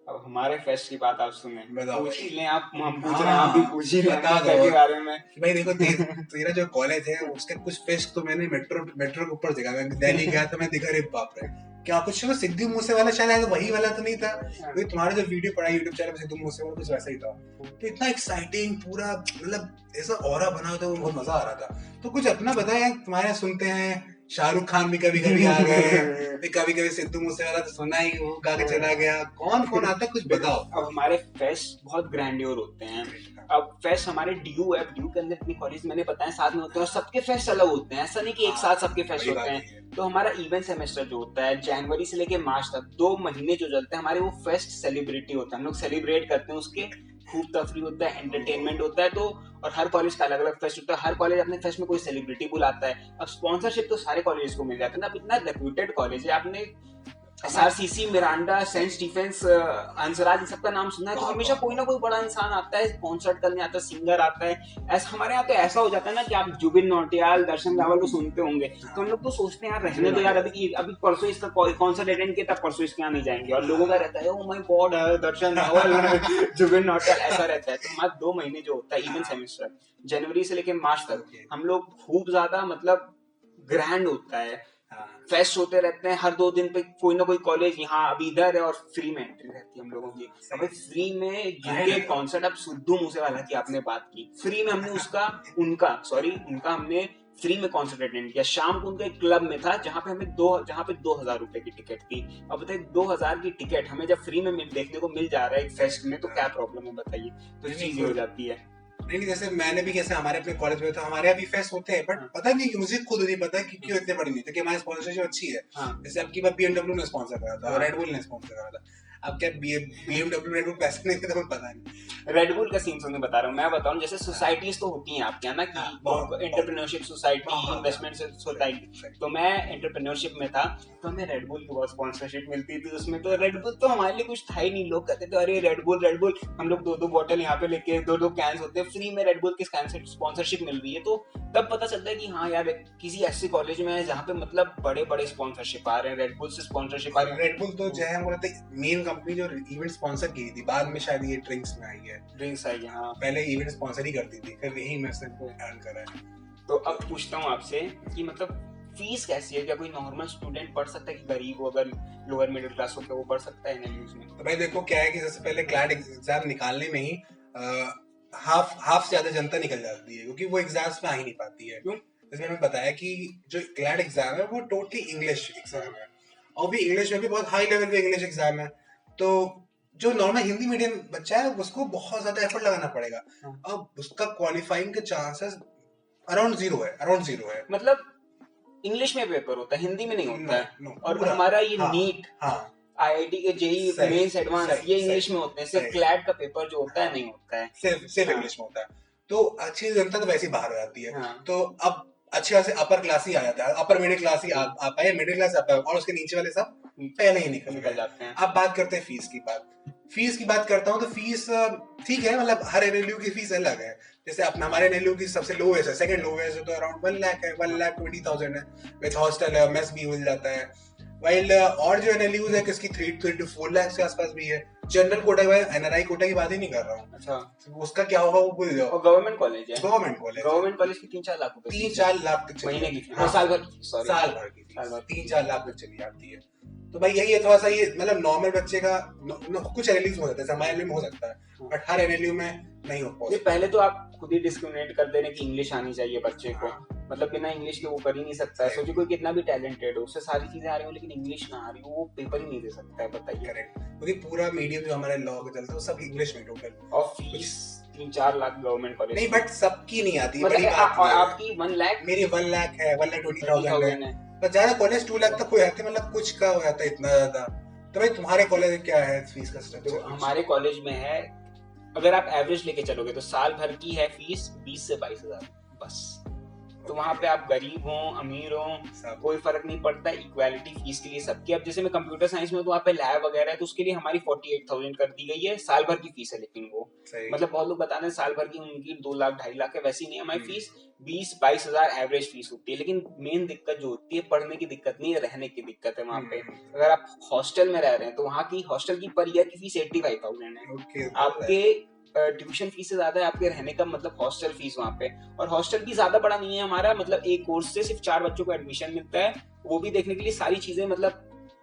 अब हमारे फेस्ट की बात आप सुने, पूछ ही लें आप, हम पूछ रहे हैं, हाँ, आप भी पूछ ही लें के बारे में। भाई देखो, तेरा जो कॉलेज है उसके कुछ फेस्ट तो मैंने मेट्रो के ऊपर देखा। मैं दिल्ली गया तो मैं देखा, रे बाप रे, क्या कुछ वो सिद्धू मूसेवाला शायद वही वाला तो नहीं था, क्योंकि तुम्हारा जो वीडियो पड़ा यूट्यूब चैनल पे सिद्धू मूसेवाला कुछ वैसा ही था। तो इतना एक्साइटिंग, पूरा मतलब ऐसा ऑरा बना हुआ था, बहुत मजा आ रहा था। तो कुछ अपना बताया, तुम्हारे सुनते हैं शाहरुख खान भी कभी कभी आ गए, कभी कभी सिद्धू मूसेवाला तो सुना ही, वो गा के चला गया, कौन आता है, कुछ बताओ। अब हमारे फेस्ट बहुत ग्रैंडियर होते हैं। अब फेस्ट हमारे ड्यू है, ड्यू के अंदर इतनी कॉलेज मैंने बताया साथ में होते हैं, और सबके फेस्ट अलग होते हैं, ऐसा नहीं कि एक साथ सबके फेस्ट होते हैं। तो हमारा इवेंट सेमेस्टर जो होता है, जनवरी से लेके मार्च तक 2 महीने जो चलते हैं हमारे, वो फेस्ट सेलिब्रिटी होता है, हम लोग सेलिब्रेट करते हैं, उसके खूब तफरी होता है, एंटरटेनमेंट होता है। तो और हर कॉलेज का अलग अलग फेस्ट होता है, हर कॉलेज अपने फेस्ट में कोई सेलिब्रिटी बुलाता है। अब स्पॉन्सरशिप तो सारे कॉलेज को मिल जाता है ना, अब इतना रेप्यूटेड कॉलेज है, आपने एसआरसीसी, मिरांडा, सेंट स्टीफेंस, अंसराज, इन सबका नाम सुना है, तो हमेशा कोई ना कोई बड़ा इंसान आता है, कॉन्सर्ट करने आता है, सिंगर आता है। ऐसा हमारे यहाँ तो ऐसा हो जाता है ना कि आप जुबिन नौटियाल, दर्शन रावल को सुनते होंगे, तो हम लोग तो सोचते हैं यार रहने दो यार, अभी परसों इसका कॉन्सर्ट अटेंड किया था, परसों इसके यहाँ नहीं जाएंगे, और लोगों का रहता है ओ माय गॉड, दर्शन रावल, जुबिन नौटियाल, ऐसा रहता है। तो हमारा 2 महीने जो होता है इवेंट सेमेस्टर, जनवरी से लेके मार्च तक, हम लोग खूब ज्यादा मतलब ग्रैंड होता है, फेस्ट होते रहते हैं। हर 2 दिन पे कोई ना कोई कॉलेज, यहाँ अभी इधर है, और फ्री में एंट्री रहती है हम लोगों की। अभी फ्री में जिनके कॉन्सर्ट, अब सिद्धू मूसेवाला की आपने बात की, फ्री में हमने उनका हमने फ्री में कॉन्सर्ट अटेंड किया। शाम को उनका एक क्लब में था, जहाँ पे 2000 रुपए की टिकट थी। अब बताइए 2000 की टिकट हमें जब फ्री में देखने को मिल जा रहा है एक फेस्ट में, तो क्या प्रॉब्लम है बताइए। तो चीजें हो जाती है। नहीं, जैसे मैंने भी, कैसे हमारे अपने कॉलेज में, तो हमारे यहाँ भी फेस्ट होते हैं, बट पता नहीं, मुझे खुद नहीं पता कि क्यों इतने बड़े नहीं थे, कि हमारी स्पॉन्सरशिप अच्छी है। जैसे अब की बार BMW ने स्पॉन्सर करा था, रेड बुल ने स्पॉन्सर करा था। अब क्या BMW रेड बुल पैसे नहीं थे, तो पता नहीं। रेडबुल का सीन सुनने बता रहा हूँ, मैं बता रहा हूँ जैसे सोसाइटीज तो होती हैं आपके यहाँ ना कि एंटरप्रेन्योरशिप सोसाइटी, इन्वेस्टमेंट सोसाइटी, तो मैं एंटरप्रेन्योरशिप में था, तो हमें रेडबुल की बहुत स्पॉन्सरशिप मिलती थी उसमें। तो रेडबुल तो हमारे लिए कुछ था ही नहीं, लोग कहते थे अरे रेडबुल रेडबुल, हम लोग 2-2 बॉटल यहाँ पे लेके 2-2 कैंस होते हैं फ्री में, रेडबुल की कैन से स्पॉन्सरशिप मिल रही है। तो तब पता चलता है कि हाँ यार किसी ऐसे कॉलेज में है जहाँ पे मतलब बड़े बड़े स्पॉन्सरशिप आ रहे हैं, रेडबुल से स्पॉन्सरशिप आ रही है। रेडबुल तो जो है मुझे मेन कंपनी जो इवेंट स्पॉन्सर की थी, बाद में शायद ये ड्रिंक्स में आई है, ड्रिंक्स आई है, हाँ पहले इवेंट स्पॉन्सर ही करती थी, फिर यही में से अर्न करा है। तो अब पूछता हूँ आपसे कि मतलब फीस कैसी है, क्या कोई नॉर्मल स्टूडेंट पढ़ सकता है कि गरीब हो, अगर लोअर मिडिल क्लास हो, क्या वो पढ़ सकता है एनएलयूज में? तो भाई देखो क्या है कि जैसे पहले क्लैट एग्जाम निकालने में ही हाफ से ज्यादा जनता निकल जाती है, क्योंकि वो एग्जाम्स में आ ही नहीं पाती है। क्यों? जैसे मैंने बताया कि जो क्लैट एग्जाम है वो टोटली इंग्लिश एग्जाम है, और भी इंग्लिश में भी बहुत हाई लेवल पे इंग्लिश एग्जाम है। तो जो नॉर्मल हिंदी मीडियम बच्चा है उसको बहुत ज्यादा एफर्ट लगाना पड़ेगा, अब उसका क्वालिफाइंग के चांसेस अराउंड जीरो है। मतलब इंग्लिश में पेपर होता है, हिंदी में नहीं होता है। नो, और हमारा ये हाँ, नीट, हाँ, आईआईटी के जेई मेंस एडवांस, ये इंग्लिश में होते हैं, सिर्फ क्लैट का पेपर जो होता है नहीं होता है, सिर्फ इंग्लिश में होता है। तो अच्छी जनता तो वैसे ही बाहर हो जाती है। हाँ। तो अब अच्छे खासे अपर क्लास ही आ जाता है, अपर मिडिल क्लास ही आ पाए, मिडिल क्लास आ पाए, और उसके नीचे वाले सब पहले ही निकल जाते हैं। अब बात करते हैं फीस की बात करता हूँ तो फीस ठीक है, मतलब हर एनएलयू की फीस अलग है। जैसे अपना हमारे एनएलयू की सबसे लोवेस्ट है, सेकंड लोवेस्ट तो अराउंड 1 लाख है, 1,20,000 है, विद हॉस्टल है, मेस भी मिल जाता है। वाइल और जो एनएलयूज है किसकी 3 to 4 लाख के आसपास भी है। जनरल कोटा की, एनआरआई कोटा की बात ही नहीं कर रहा हूँ। अच्छा, उसका क्या होगा वो भूल जाओ। और गवर्नमेंट कॉलेज है, गवर्नमेंट कॉलेज की 3-4 लाख रुपए, 3-4 लाख तक महीने की, हाँ, साल भर की, सॉरी साल भर की 3-4 लाख तक चली जाती है। तो भाई यही है थोड़ा सा, ये मतलब नॉर्मल बच्चे का कुछ एनएलयूज हो जाता है, हमारे एनएलयू में हो सकता है, बट हर एनएलयू में नहीं हो पाता। पहले तो आप खुद ही डिस्क्रिमिनेट कर दे रहे कि इंग्लिश आनी चाहिए बच्चे को, मतलब बिना इंग्लिश के वो कर ही नहीं सकता है। सोचिए कोई कितना भी टैलेंटेड हो, उससे सारी चीजें आ रही हो लेकिन इंग्लिश ना आ रही हो, वो पेपर ही नहीं दे सकता है, बताइए। करेक्ट, क्योंकि पूरा मीडियम जो हमारे लॉ का चलता है वो सब इंग्लिश में टोटल। और फीस 3-4 लाख गवर्नमेंट कॉलेज नहीं, बट सबकी नहीं आती, मतलब बड़ी बात और आपकी 1 लाख, मेरी 1 लाख है, 1,20,000 है, पर ज्यादा कॉलेज 2 लाख तक हो जाते, मतलब कुछ का हो जाता है इतना ज्यादा। तो भाई तुम्हारे कॉलेज में क्या है फीस का स्ट्रक्चर? तो हमारे कॉलेज में है, अगर आप एवरेज लेके चलोगे तो साल भर की है फीस 20 से 22,000 बस। तो वहाँ पे आप गरीब हो अमीर हो कोई फर्क नहीं पड़ता, इक्वालिटी फीस के लिए सबकी। अब जैसे मैं कंप्यूटर साइंस में हूँ तो वहाँ पे लैब वगैरह है, तो उसके लिए हमारी 48,000 कर दी गई है, साल भर की फीस है। लेकिन वो मतलब बहुत लोग बता रहे हैं साल भर की उनकी 2 लाख 2.5 लाख है, वैसी नहीं है हमारी फीस 20-22 हजार एवरेज फीस होती है। लेकिन मेन दिक्कत जो होती है पढ़ने की दिक्कत नहीं है, रहने की दिक्कत है वहाँ पे। अगर आप हॉस्टल में रह रहे हैं तो वहाँ की हॉस्टल की पर ईयर की फीस 85,000 है, आपके ट्यूशन फीस से ज्यादा है आपके रहने का मतलब हॉस्टल फीस वहाँ पे। और हॉस्टल भी ज्यादा बड़ा नहीं है हमारा, मतलब एक कोर्स से सिर्फ 4 बच्चों को एडमिशन मिलता है, वो भी देखने के लिए सारी चीजें, मतलब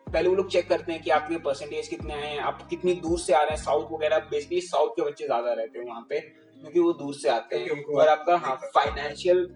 पहले वो लोग चेक करते हैं कि आपके परसेंटेज कितने आए हैं, आप कितनी दूर से आ रहे हैं, साउथ वगैरह, बेसिकली साउथ के बच्चे ज्यादा रहते हैं वहाँ पे क्योंकि वो दूर से आते हैं। और आपका हाँ फाइनेंशियल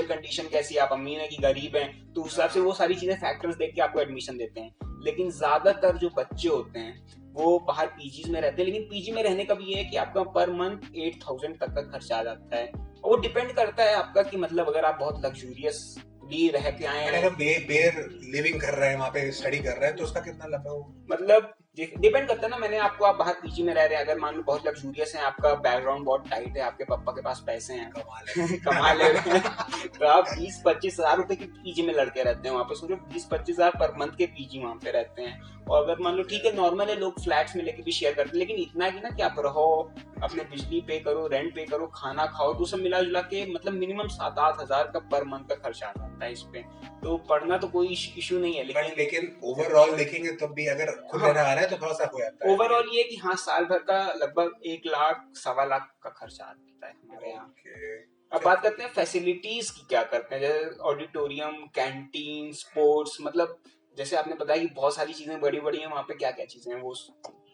कंडीशन कैसी है, आप अमीर है कि गरीब हैं, तो उस हिसाब से वो सारी चीजें फैक्टर्स देख के आपको एडमिशन देते हैं। लेकिन ज्यादातर जो बच्चे होते हैं वो बाहर पीजीज में रहते हैं, लेकिन पीजी में रहने का भी ये है कि आपका पर मंथ 8,000 तक का खर्चा आ जाता है। और वो डिपेंड करता है आपका कि मतलब अगर आप बहुत लग्जूरियस भी रह के आए हैं, बेयर लिविंग कर रहे हैं वहाँ पे, स्टडी कर रहे हैं, तो उसका कितना लगा हो, मतलब डिपेंड करता है ना। मैंने आपको, आप बाहर पीजी में रह रहे हैं, अगर मान लो बहुत लग्जूरियस हैं, आपका बैकग्राउंड बहुत टाइट है, आपके पापा के पास पैसे हैं, कमा ले रहे हैं तो आप 20-25 हजार रुपए की पीजी में लड़के रहते हैं वहाँ पे। सोचो 20-25 हजार पर मंथ के पीजी वहाँ पे रहते हैं। और अगर मान लो ठीक है नॉर्मल है, लोग फ्लैट्स में लेके भी शेयर करते हैं, लेकिन इतना कि ना कि आप रहो, अपने बिजली पे करो, रेंट पे करो, खाना खाओ, तो सब मिला जुला के मतलब मिनिमम 7-8 हजार का पर मंथ का खर्चा आ जाता है इस पे। तो पढ़ना तो कोई इशू नहीं है, लेकिन ओवरऑल देखेंगे तब भी अगर खुद रहना आ रहा है तो थोड़ा सा हो जाता है। ओवरऑल ये कि हाँ साल भर का लगभग 1 लाख 1.25 लाख का खर्चा आता है हमारे यहाँ। अब बात करते हैं फैसिलिटीज की, क्या करते हैं, जैसे ऑडिटोरियम, कैंटीन, स्पोर्ट्स, मतलब जैसे आपने बताया कि बहुत सारी चीजें बड़ी बड़ी हैं, वहाँ पे क्या क्या चीजें हैं वो?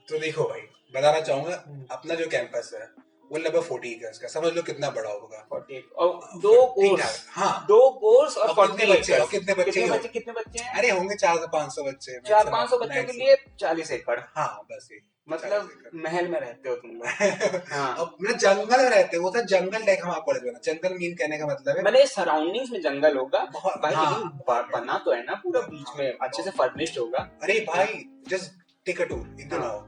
तो देखो भाई बताना चाहूंगा, अपना जो कैंपस है वो लगभग 40 एकर्स का, समझ लो कितना बड़ा होगा। 48 और 2 कोर्स, हाँ 2 कोर्स और 40 एकड़। कितने बच्चे हैं? अरे होंगे 400-500 बच्चे, 400-500 बच्चों के लिए 40 एकड़, हाँ बस ये मतलब महल में रहते हो तुम लोग हाँ। मतलब जंगल में रहते हो, तो जंगल टाइप हमारा कॉलेज बना, जंगल मीन कहने का मतलब है मतलब सराउंडिंग्स में जंगल होगा भाई, हाँ, लेकिन बना तो है ना पूरा बीच में, अच्छे से फर्निश्ड होगा। अरे भाई जस्ट टेक अ टूर, एक दिन आओ,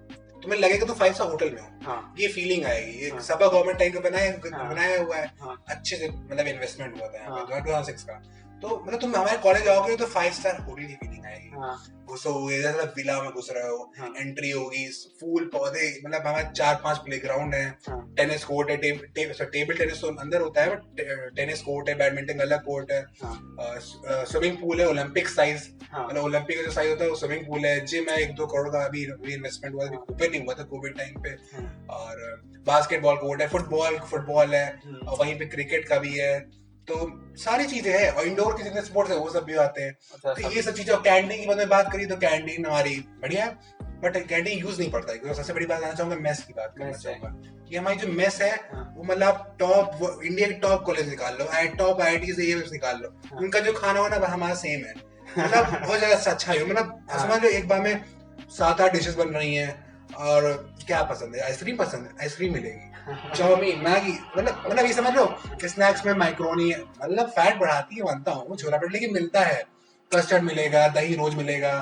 तुम्हें लगेगा तो 5 स्टार होटल में हो। हाँ, ये फीलिंग आएगी। ये हाँ, सब गवर्नमेंट टाइम का हाँ, बनाया हुआ है, हाँ, अच्छे से मतलब इन्वेस्टमेंट हुआ था यहाँ हाँ, पे 2006 का। तो मतलब तुम हमारे कॉलेज आओगे तो 5 स्टार होटल की फीलिंग आएगी। हाँ, घुसोगे जैसे विला में घुस रहे हो, हाँ, एंट्री होगी, फूल पौधे, मतलब हमारे 4-5 प्लेग्राउंड है, हाँ, टेनिस कोर्ट है, टेबल टेनिस तो अंदर होता है, बट टेनिस कोर्ट है, बैडमिंटन अलग कोर्ट है, हाँ, स्विमिंग पूल है ओलंपिक साइज, हाँ, मतलब ओलंपिक का जो साइज होता है वो स्विमिंग पूल है, जिम है 1-2 करोड़ का अभी इन्वेस्टमेंट हुआ, अभी हाँ, ओपन नहीं हुआ था कोविड टाइम पे, हाँ, और बास्केटबॉल कोर्ट है, फुटबॉल है, और वहीं पे क्रिकेट का भी है। तो सारी चीजें हैं, और इंडोर के जितने स्पोर्ट्स है वो सब भी आते हैं। अच्छा, तो सब ये सब चीजें, कैंटीन की मैंने बात करी तो कैंटीन हमारी बढ़िया है, बट कैंटीन यूज नहीं पड़ता है, क्योंकि सबसे बड़ी बात करना चाहूंगा, मेस की बात करना मेस है। चाहूंगा कि हमारी जो मेस है हाँ, वो मतलब टॉप इंडिया के टॉप कॉलेज निकाल लो, टॉप आईआईटी से ये निकाल लो, हाँ, उनका जो खाना वाना हमारा सेम है, मतलब बहुत ज्यादा अच्छा है, मतलब हाँ, समझ लो एक बार में 7-8 डिशेस बन रही हैं। और क्या पसंद है? आइसक्रीम पसंद है, आइसक्रीम मिलेगी, चाउमीन, मैगी, मतलब ये समझ लो स्नैक्स में माइक्रोनी है, मतलब फैट बढ़ाती है, मानता हूँ छोला पेट, लेकिन मिलता है, कस्टर्ड मिलेगा, दही रोज मिलेगा,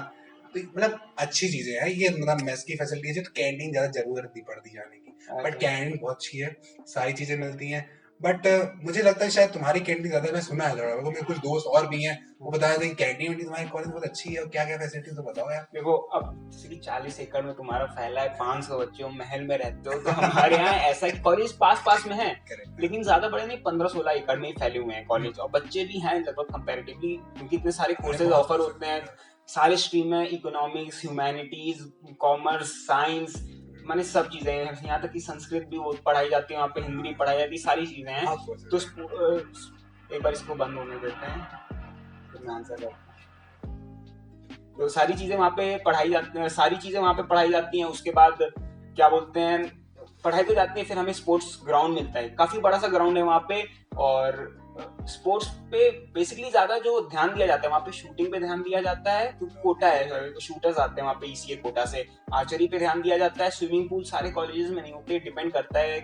तो मतलब अच्छी चीजें हैं ये, मतलब मेस की फैसिलिटीज है, तो कैंटीन ज्यादा जरूरत नहीं पड़ती जाने की, बट अच्छा, कैंटीन बहुत अच्छी है, सारी चीजें मिलती हैं। बट मुझे लगता है शायद तुम्हारी कैंटीन ज्यादा, मैं सुना है थोड़ा, मेरे कुछ दोस्त और भी हैं, वो बताया था कि कैंटीन वैंटीन तुम्हारे कॉलेज में बहुत अच्छी है, और क्या क्या फैसिलिटीज तो बताओ यार। देखो अब जैसे कि 40 एकड़ में तुम्हारा फैला है, 500 बच्चे हो, महल में रहते हो, तो हमारे यहाँ ऐसा कि कॉलेज पास पास में है, करेक्ट। लेकिन ज्यादा बड़े नहीं, 15-16 एकड़ में ही फैले हुए हैं कॉलेज, और बच्चे भी हैं लगभग कंपैरेटिवली, क्योंकि इतने सारे अरे कोर्सेज बहुत ऑफर कुछ होते हैं, है। सारे स्ट्रीम है, इकोनॉमिक्स, ह्यूमैनिटीज, कॉमर्स, साइंस, माने सब चीजें हैं, यहाँ तक कि संस्कृत भी वो पढ़ाई जाती है वहाँ पे, हिंदी पढ़ाई जाती है, सारी चीजें हैं। बहुत कुछ तो है। एक बार इसको बंद होने देते हैं, फिर मैं आंसर करता हूँ। तो सारी चीजें वहाँ पे पढ़ाई जाती हैं, सारी चीजें वहाँ पे पढ़ाई जाती हैं। उसके बाद क्या बोलते हैं, पढ़ाई तो जाती है, फिर हमें स्पोर्ट्स ग्राउंड मिलता है, काफी बड़ा सा ग्राउंड है वहाँ पे, और स्पोर्ट्स पे बेसिकली ज्यादा जो ध्यान दिया जाता है वहाँ पे, शूटिंग पे ध्यान दिया जाता है, क्योंकि कोटा है, शूटर्स आते हैं वहाँ पे ईसीए कोटा से, आर्चरी पे ध्यान दिया जाता है, स्विमिंग पूल सारे कॉलेजेस में नहीं होते, डिपेंड करता है,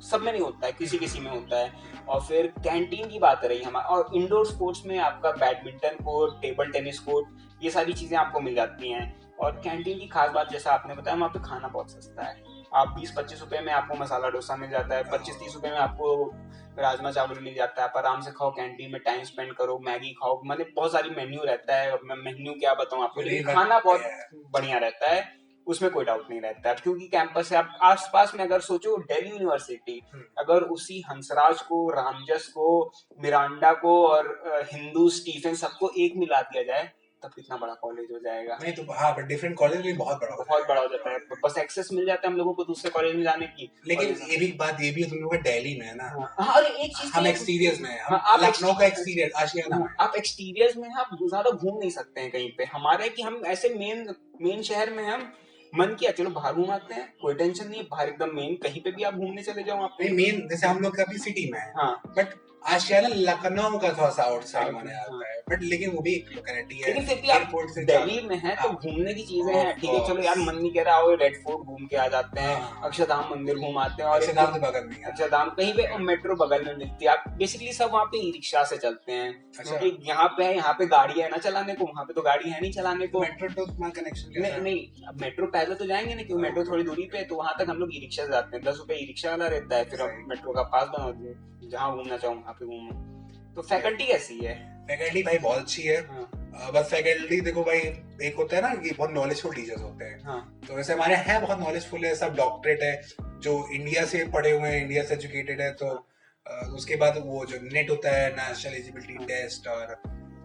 सब में नहीं होता है, किसी किसी में होता है। और फिर कैंटीन की बात रही हमारा, और इंडोर स्पोर्ट्स में आपका badminton court, table tennis court, ये सारी चीजें आपको मिल जाती हैं। और कैंटीन की खास बात जैसा आपने बताया, वहाँ पे खाना बहुत सस्ता है, आप 20-25 रुपए में आपको मसाला डोसा मिल जाता है, 25-30 रुपए में आपको राजमा चावल मिल जाता है, आप आराम से खाओ, कैंटीन में टाइम स्पेंड करो, मैगी खाओ, मतलब बहुत सारी मेन्यू रहता है, मैं मेन्यू क्या बताऊँ आपको, फुली लेकिन वन खाना पे बहुत है। बढ़िया रहता है, उसमें कोई डाउट नहीं रहता है, क्योंकि कैंपस से आप आसपास में अगर सोचो, दिल्ली यूनिवर्सिटी अगर उसी हंसराज को, रामजस को, मिरांडा को और हिंदू स्टीफन सबको एक मिला दिया जाए, तब कितना बड़ा कॉलेज हो जाएगा, नहीं तो हाँ, बट डिफरेंट कॉलेज भी बहुत बड़ा हो बहुत बड़ा जाएगा। हो जाता है, बस एक्सेस मिल जाता है हम लोगों को दूसरे कॉलेज में जाने की। और लेकिन ये भी बात ये भी है, तुम लोग का दिल्ली में है ना, हाँ, हाँ, अरे एक चीज हम तो एक्सटीरियर्स में है, हाँ, हम आप लखनऊ का एक्सटीरियर आशियाना में। आप एक्सटीरियर्स में हैं, आप ज्यादा घूम नहीं सकते हैं कहीं पे, हमारे कि हम ऐसे मेन मेन शहर में हैं, हम मन किया चलो बाहर घूम आते हैं, कोई टेंशन नहीं है, बाहर एकदम मेन कहीं पे भी आप घूमने चले जाओ वहाँ पे। नहीं मेन जैसे हम लोग अभी सिटी में है, हाँ, बट आशियाना लखनऊ का थोड़ा सा आउटसाइड माना हाँ, जाता है, बट लेकिन वो भी एक लोकेलिटी है, लेकिन फिर भी आप एयरपोर्ट से दिल्ली में हैं तो हाँ, घूमने की चीजें हैं, ऑफ ठीक है चलो यार, कोर्स, मन नहीं कह रहा हो, रेड फोर्ट घूम के आ जाते हैं, हाँ, अक्षरधाम मंदिर घूम आते हैं, और एक अक्षरधाम से बगल में ही है। अक्षरधाम कहीं पे, और मेट्रो बगल में मिलती है, आप बेसिकली सब वहाँ पे ई रिक्शा से चलते हैं, अच्छा, क्योंकि यहाँ पे है, यहाँ पे गाड़ी है ना चलाने को, वहाँ पे तो गाड़ी है नहीं चलाने को। मेट्रो तो तुम्हारा कनेक्शन कैसा नहीं है? नहीं, अब मेट्रो पैदल तो जाएंगे नहीं, क्योंकि मेट्रो थोड़ी दूरी पे है, तो वहां तक हम लोग ई रिक्शा से जाते हैं, 10 रुपए ई रिक्शा वाला रहता है, फिर अब सही। मेट्रो का पास बना दो, जहाँ घूमना चाहूँ वहाँ पे घूमो। तो फैकल्टी कैसी है? फैकल्टी भाई बहुत अच्छी है। हाँ, बस फैकल्टी देखो भाई, एक होता है ना कि बहुत नॉलेजफुल टीचर्स होते हैं, हाँ, तो वैसे हमारे हैं बहुत नॉलेजफुल है, सब डॉक्टरेट है, जो इंडिया से पढ़े हुए हैं, इंडिया से एजुकेटेड है, तो उसके बाद वो जो नेट होता है, नेशनल एलिजिबिलिटी टेस्ट, और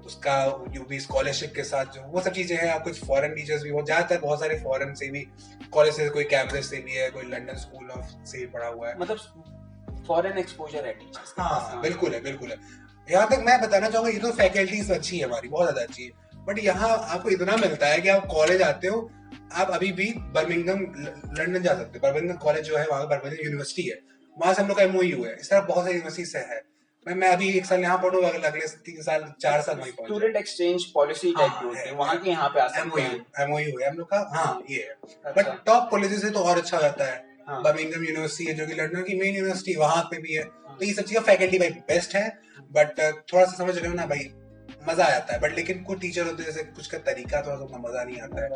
उसका जो भी स्कॉलरशिप के साथ जो वो सब चीजें हैं, कुछ फॉरेन टीचर्स भी, बहुत ज्यादातर बहुत सारे फॉरेन से भी कॉलेज से, कोई कैम्ब्रिज से भी है, कोई लंदन स्कूल ऑफ से भी पढ़ा हुआ है, मतलब फॉरेन एक्सपोजर है टीचर्स के पास। हाँ बिल्कुल है, बिल्कुल है। यहाँ तक मैं बताना चाहूंगा, ये तो फैकल्टीज अच्छी है हमारी, बहुत ज्यादा अच्छी है, बट यहाँ आपको इतना मिलता है कि आप कॉलेज आते हो, आप अभी भी बर्मिंघम लंदन जा सकते हो, बर्मिंघम कॉलेज जो है वहाँ बर्मिंघम यूनिवर्सिटी है, वहां से हम लोग का एमओयू है, इस तरह बहुत सारी यूनिवर्सिटी से है। मैं अभी 1 साल यहाँ पढ़ूंगा, अगले 3 साल 4 साल वहीं पहुंच स्टूडेंट एक्सचेंज पॉलिसी टाइप की होती है, वहाँ के यहाँ पे आ सकते हैं। एमओयू है हम लोग का, हाँ ये है। बट अच्छा, टॉप कॉलेजेस है तो और अच्छा हो जाता है। हाँ, बर्मिंघम यूनिवर्सिटी है जो कि लंदन की मेन यूनिवर्सिटी, वहां पे भी है, हाँ, तो ये सब चीजें फैकल्टी भाई बेस्ट है, बट थोड़ा सा समझ रहे हो ना भाई, मजा आ जाता है, बट लेकिन कुछ टीचर होते हैं जैसे कुछ का तरीका थोड़ा सा उतना मजा नहीं आता है।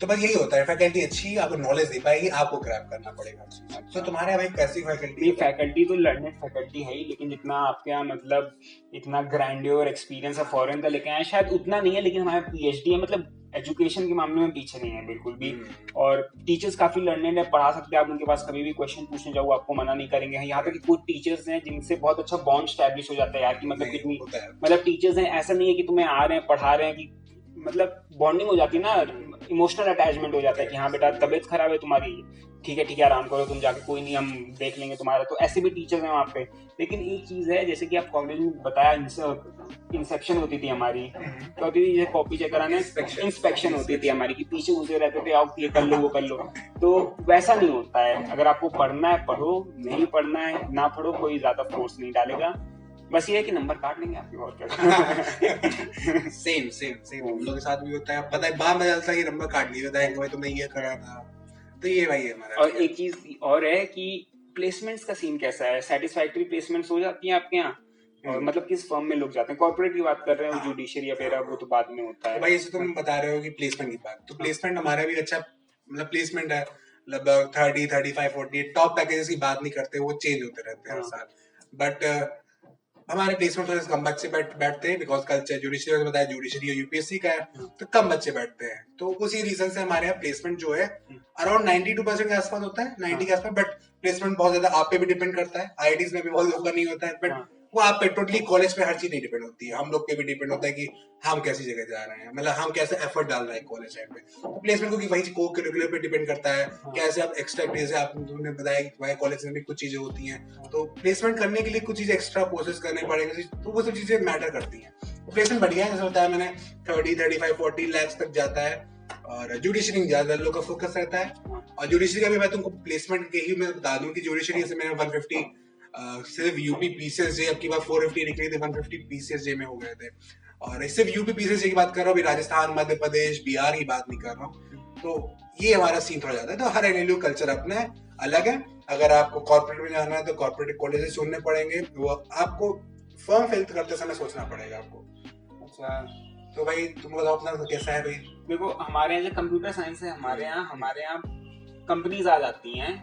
तो बस यही होता है, फैकल्टी अच्छी आपको नॉलेज दे पाएगी, आपको ग्रैब करना पड़ेगा। तो तुम्हारे भाई कैसी फैकल्टी नहीं, है? फैकल्टी तो लर्नेड फैकल्टी है ही, लेकिन जितना आपके यहाँ मतलब इतना ग्रैंडियर एक्सपीरियंस है फॉरेन का लेके आए शायद उतना नहीं है, लेकिन हमारा पीएचडी है, मतलब एजुकेशन के मामले में पीछे नहीं है बिल्कुल भी। और टीचर्स काफी लर्नेड है, पढ़ा सकते हैं आप उनके पास, कभी भी क्वेश्चन पूछने जाओ आपको मना नहीं करेंगे। यहाँ तक कि कुछ टीचर्स हैं जिनसे बहुत अच्छा बॉन्ड स्टैब्लिश हो जाता है यार, कि मतलब कितनी मतलब टीचर्स हैं, ऐसा नहीं है कि तुम्हें आ रहे हैं पढ़ा रहे हैं, कि मतलब बॉन्डिंग हो जाती है ना, इमोशनल अटैचमेंट हो जाता है कि हाँ बेटा तबीयत खराब है तुम्हारी, ठीक है आराम करो तुम जाके, कोई नहीं हम देख लेंगे तुम्हारा। तो ऐसे भी टीचर्स हैं वहाँ पे। लेकिन एक चीज है, जैसे कि आप कॉलेज में बताया इंसेप्शन होती थी हमारी, क्या होती थी, जैसे कॉपी चेक कराने इंस्पेक्शन होती थी हमारी, कि पीछे घुसे रहते थे, आओ ये कर लो वो कर लो। तो वैसा नहीं होता है, अगर आपको पढ़ना है पढ़ो, नहीं पढ़ना है ना पढ़ो, कोई ज्यादा फोर्स नहीं डालेगा। बस ये है कि नंबर काट लेंगे आपके, और क्या। सेम सेम सेम हम लोग के साथ भी होता है, पता है बाद में चलता है कि नंबर काट नहीं होता है कि भाई तुमने ये करा था। तो ये भाई है हमारा। और एक चीज और है कि प्लेसमेंट्स का सीन कैसा है, सेटिस्फैक्टरी प्लेसमेंट्स हो जाती हैं आपके यहाँ? और मतलब किस फर्म में लोग जाते हैं? कॉर्पोरेट की बात कर रहे हैं, जुडिशरी वगैरह वो तो बाद में होता है। तो भाई जैसे तुम बता रहे हो कि प्लेसमेंट की बात, तो प्लेसमेंट हमारा भी अच्छा मतलब प्लेसमेंट है, लगभग 30, 35, 40। टॉप पैकेजेस की बात नहीं करते, वो चेंज होते रहते हैं हर साल। बट हमारे प्लेसमेंट थोड़े कम बच्चे बैठते हैं, बिकॉज कल्चर जुडिशरी में बताया, जुडिशरी और यूपीएससी का है, तो कम बच्चे बैठते हैं। तो उसी रीजन से हमारे यहाँ प्लेसमेंट जो है अराउंड 92% के आसपास होता है, 90 के आसपास। बट प्लेसमेंट बहुत ज्यादा आप पे भी डिपेंड करता है, आईआईटीज में भी बहुत लोगों का नहीं होता है, बट वो आप पे टोटली कॉलेज पे हर चीज नहीं डिपेंड होती है, हम लोग पे भी डिपेंड होता है कि हम कैसी जगह जा रहे हैं, मतलब हम कैसे एफर्ट डाल रहे हैं कॉलेज टाइम पे। तो प्लेसमेंट को वही को करिकुलर पे डिपेंड करता है, कैसे आप एक्स्ट्रा जैसे आपने बताया कि भाई कॉलेज में भी कुछ चीजें होती हैं, तो प्लेसमेंट करने के लिए कुछ चीजें एक्स्ट्रा कोर्सेज करने पड़ेंगे, तो वो सब चीजें मैटर करती हैं। प्लेसमेंट बढ़िया है, जैसे बताया मैंने 30, 35, 40 लाख तक जाता है। और जुडिशरी में ज्यादा लोग का फोकस रहता है। और जुडिशरी का भी मैं तुमको प्लेसमेंट के ही मैं बता दूं कि जुडिशरी से मैंने 150 सिर्फ यूपी पीसीएसजे, अब की बार 450 निकली थी, 150 पीसीएसजे में हो गए थे। और सिर्फ यूपी पीसीएसजे की बात कर रहा हूँ, राजस्थान, मध्य प्रदेश, बिहार की बात नहीं कर रहा हूँ। तो ये हमारा सीन थोड़ा ज्यादा है। तो हर एनएलयू कल्चर अपना है, अलग है। अगर आपको कॉर्पोरेट में जाना है तो कॉर्पोरेट कॉलेजेस चुनने पड़ेंगे, वो आपको फॉर्म फिल करते समय सोचना पड़ेगा आपको। अच्छा, तो भाई तुम बताओ अपना कैसा है भाई? देखो हमारे यहाँ जो कंप्यूटर साइंस है, हमारे यहाँ कंपनीज आ जाती हैं,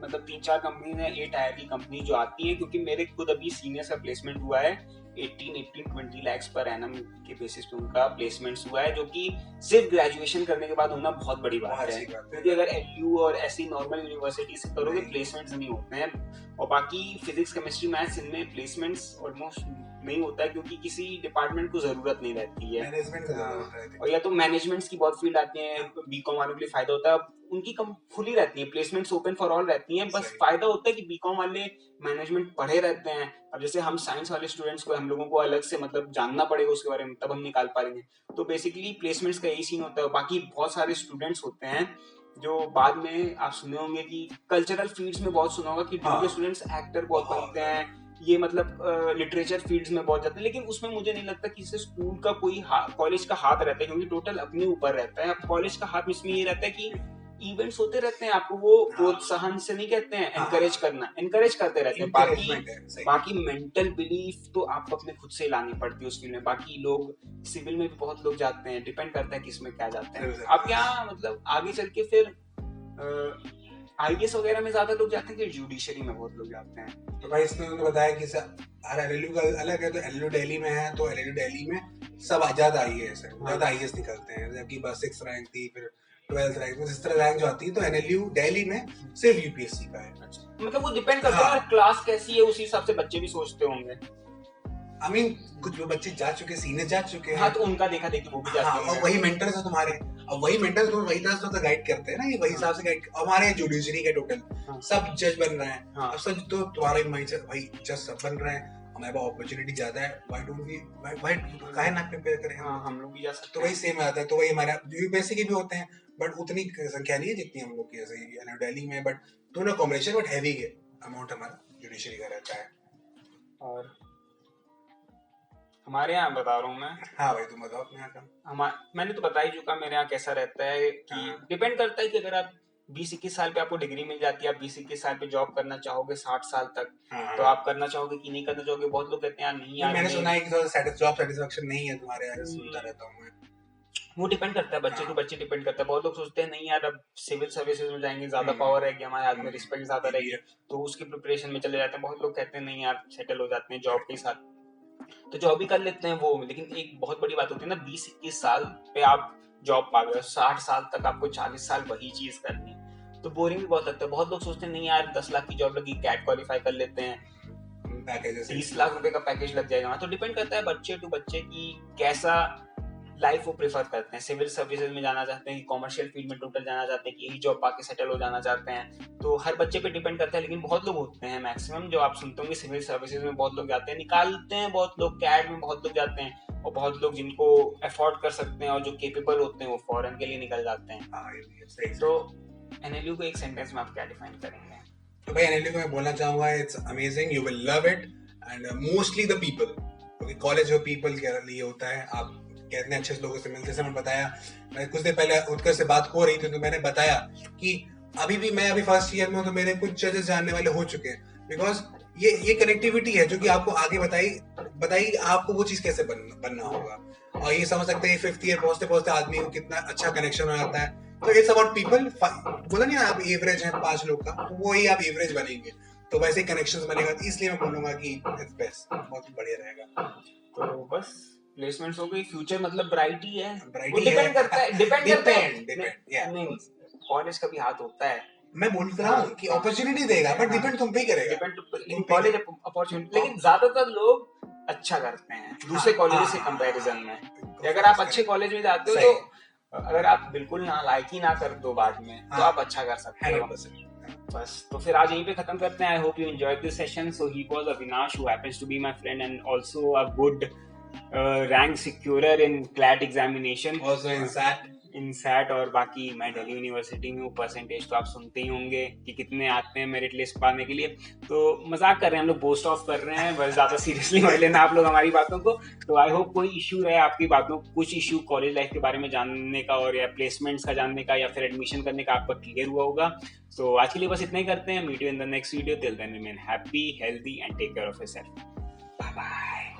मतलब 3-4 कंपनीज हैं, 8 टायर की कंपनी जो आती है, क्योंकि मेरे खुद अभी सीनियर्स का प्लेसमेंट हुआ है, 18-20 lakhs पर एनम के बेसिस पे उनका प्लेसमेंट्स हुआ है, जो कि सिर्फ ग्रेजुएशन करने के बाद होना बहुत बड़ी बात है, क्योंकि अगर एलयू और ऐसी नॉर्मल यूनिवर्सिटी से करोगे प्लेसमेंट्स नहीं होते हैं। और बाकी फिजिक्स केमिस्ट्री मैथ्स इनमें प्लेसमेंट्स ऑलमोस्ट नहीं होता है, क्योंकि किसी डिपार्टमेंट को जरूरत नहीं रहती है, मैनेजमेंट का ज्यादा होता है। और या तो मैनेजमेंट्स की बहुत फील्ड आती है, बीकॉम वालों के लिए फायदा होता है, उनकी कम खुली रहती है, प्लेसमेंट्स ओपन फॉर ऑल रहती हैं। बस फायदा होता है कि बीकॉम वाले मैनेजमेंट पढ़े रहते हैं, अब जैसे हम साइंस वाले स्टूडेंट्स को, हम लोगों को अलग से मतलब जानना पड़ेगा उसके बारे में, तब हम निकाल पाएंगे। तो बेसिकली प्लेसमेंट्स का यही सीन होता है। बाकी बहुत सारे स्टूडेंट्स होते हैं जो बाद में आप सुने होंगे कि कल्चरल फील्ड्स में बहुत सुना होगा कि ड्यू के स्टूडेंट्स एक्टर बहुत बनते हैं, ये मतलब लिटरेचर फील्ड्स में बहुत जाते हैं, लेकिन उसमें मुझे नहीं लगता कि इससे स्कूल का कोई कॉलेज का हाथ रहता है, क्योंकि टोटल अपने ऊपर रहता है। कॉलेज का हाथ इसमें ये रहता है कि इवेंट्स होते रहते हैं, आपको वो प्रोत्साहन से नहीं कहते हैं, एनकरेज करना, एनकरेज करते रहते हैं। बाकी मेंटल बिलीफ तो आपको अपने खुद से लानी पड़ती है उस फील्ड में। बाकी लोग सिविल में भी बहुत लोग जाते हैं, डिपेंड करता है किस में क्या जाते हैं। आप क्या मतलब आगे चल के फिर आईएएस वगैरह में ज्यादा लोग जाते हैं कि जुडिशरी में बहुत लोग जाते हैं? तो भाई इसमें उन्होंने बताया कि हर एलएलयू का अलग है, तो एलएलयू दिल्ली में है, तो एलएलयू दिल्ली में सब आजाद आईएएस है, ज्यादा आईएएस निकलते हैं, जबकि बस 6 रैंक थी, फिर 12th रैंक में इस तरह रैंक जो आती है, तो एनएलयू दिल्ली में सिर्फ यूपीएससी का है। मतलब वो डिपेंड करता है क्लास कैसी है, उसी हिसाब से बच्चे भी सोचते होंगे। आई मीन कुछ बच्चे जा चुके, सीनियर जा चुके हैं, हाँ, तो उनका देखा देखी वो भी जाते हैं। और वही मेंटर्स है तुम्हारे, अब वही मेंटर्स तुम्हें वही तरह से गाइड करते हैं ना, ये वही हिसाब से गाइड। हमारे जुडिशरी के टोटल सब जज बन रहे हैं, अब सब तो तुम्हारे भाई जज सब बन रहे हैं, हमारे पास अपॉर्चुनिटी ज्यादा है, व्हाई डोंट वी व्हाई काहे ना प्रिपेयर करें? हम लोग भी जा सकते हैं। तो वही सेम आता है, तो वही हमारा यूपीएससी के भी होते हैं, बट उतनी संख्या नहीं है जितनी हम लोग की जैसे दिल्ली में, बट दोनों कॉम्बिनेशन, बट हैवी के अमाउंट हमारा जुडिशरी का रहता है। और हमारे यहाँ बता रहा हूँ मैं। हाँ भाई तुम बताओ अपने यहाँ का। मैंने तो बता ही चुका मेरे यहाँ कैसा रहता है कि डिपेंड करता है कि अगर आप 20-21 साल पे आपको डिग्री मिल जाती है, आप 20-21 साल पे जॉब करना चाहोगे 60 साल तक, तो आप करना चाहोगे कि नहीं करना चाहोगे? बहुत लोग कहते हैं यार नहीं यार, मैंने सुना है कि जॉब सेटिस्फेक्शन नहीं है तुम्हारे यहाँ, सुनता रहता हूँ मैं। वो डिपेंड करता है, बच्चे हाँ। टू बच्चे डिपेंड करता है। बहुत लोग सोचते हैं नहीं यार अब सिविल सर्विसेज में जाएंगे, ज्यादा पावर रहेगी हमारे हाथ में, रिस्पेक्ट ज्यादा रहेगी, तो उसकी प्रिपरेशन में चले जाते हैं। बहुत लोग कहते हैं नहीं यार सेटल हो जाते हैं जॉब के साथ, तो जॉब भी कर लेते हैं वो। लेकिन एक बहुत बड़ी बात होती है ना, 20-21 साल पे आप जॉब पा गए, 60 साल तक आपको 40 साल वही चीज करनी, तो बोरिंग भी बहुत लगता है। बहुत लोग सोचते हैं नहीं यार 10 लाख की जॉब लगी, कैट क्वालिफाई कर लेते हैं, पैकेजेस 30 लाख रुपए का पैकेज लग जाएगा। तो डिपेंड करता है बच्चे टू बच्चे की कैसा लाइफ वो प्रेफर करते हैं। सिविल सर्विसेज में जाना चाहते हैं कि कॉमर्शियल फील्ड में टोटल जाना चाहते हैं कि यही जॉब पाके सेटल हो जाना चाहते हैं, तो हर बच्चे पे डिपेंड करता है। लेकिन बहुत लोग होते हैं मैक्सिमम जो आप सुनते होंगे सिविल सर्विसेज में बहुत लोग जाते हैं, निकालते हैं बहुत लोग, कैड में बहुत लोग जाते हैं, और बहुत लोग जिनको अफोर्ड कर सकते हैं और जो केपेबल होते हैं वो फॉरेन के लिए निकल जाते हैं। हाँ, ये भी है, सही। तो एनएलयू को एक सेंटेंस में आप क्या डिफाइन करेंगे? तो भाई एनएलयू को मैं बोलना चाहूंगा it's amazing, you will love it, and mostly the people, क्योंकि कॉलेज ऑफ पीपल के लिए होता है। आप कितने अच्छे लोगों से मिलते, जैसे मैंने बताया, मैं कुछ देर पहले उत्कर से बात हो रही थी तो मैंने बताया कि अभी भी मैं अभी फर्स्ट ईयर में हूं, तो मेरे कुछ जजेस जानने वाले हो चुके हैं, बिकॉज ये कनेक्टिविटी है जो कि आपको आगे बताई आपको वो चीज कैसे बनना होगा। और ये समझ सकते हैं 5th ईयर पहुंचते पहुंचते आदमी को कितना अच्छा कनेक्शन हो जाता है। तो इट्स अबाउट पीपल, बोला नहीं आप एवरेज है 5 लोग का, तो वही आप एवरेज बनेंगे, तो वैसे ही कनेक्शंस बनेगा। इसलिए मैं बोलूंगा कि इट्स बेस्ट, बहुत बढ़िया रहेगा। तो बस प्लेसमेंट्स हो गई, फ्यूचर मतलब ब्राइट ही है। Bright वो ही डिपेंड है। करता है, डिपेंड करता है। yeah. नहीं, कॉलेज का भी हाथ होता है। मैं बोल रहा हूँ कि अपॉर्चुनिटी देगा, बट डिपेंड तुम पे ही करेगा। डिपेंड कॉलेज अपॉर्चुनिटी, लेकिन ज्यादातर लोग अच्छा करते हैं दूसरे कॉलेज से कंपैरिजन में। अगर आप अच्छे कॉलेज में जाते हो तो अगर आप बिल्कुल ना लाइक ही ना कर दो बाद में, तो आप अच्छा कर सकते हो। बस तो फिर आज यहीं पे खत्म करते हैं। I hope you enjoyed this session. So he was Avinash who happens to be my friend and also a good rank securer in CLAT examination, also in SAT. और बाकी मैं दिल्ली यूनिवर्सिटी में हूँ। परसेंटेज तो आप सुनते ही होंगे कि कितने आते हैं मेरिट लिस्ट पाने के लिए। तो मजाक कर रहे हैं हम लोग, बोस्ट ऑफ कर रहे हैं, बस ज्यादा सीरियसली मत लेना आप लोग हमारी बातों को। तो आई होप कोई इशू रहे आपकी बातों, कुछ इशू कॉलेज लाइफ के बारे में जानने का और या प्लेसमेंट्स का जानने का या फिर एडमिशन करने का आपका क्लियर हुआ होगा। तो आज के लिए बस इतना ही करते हैं। Meet you in the next video. Till then remain happy, healthy and take care of yourself. Bye bye.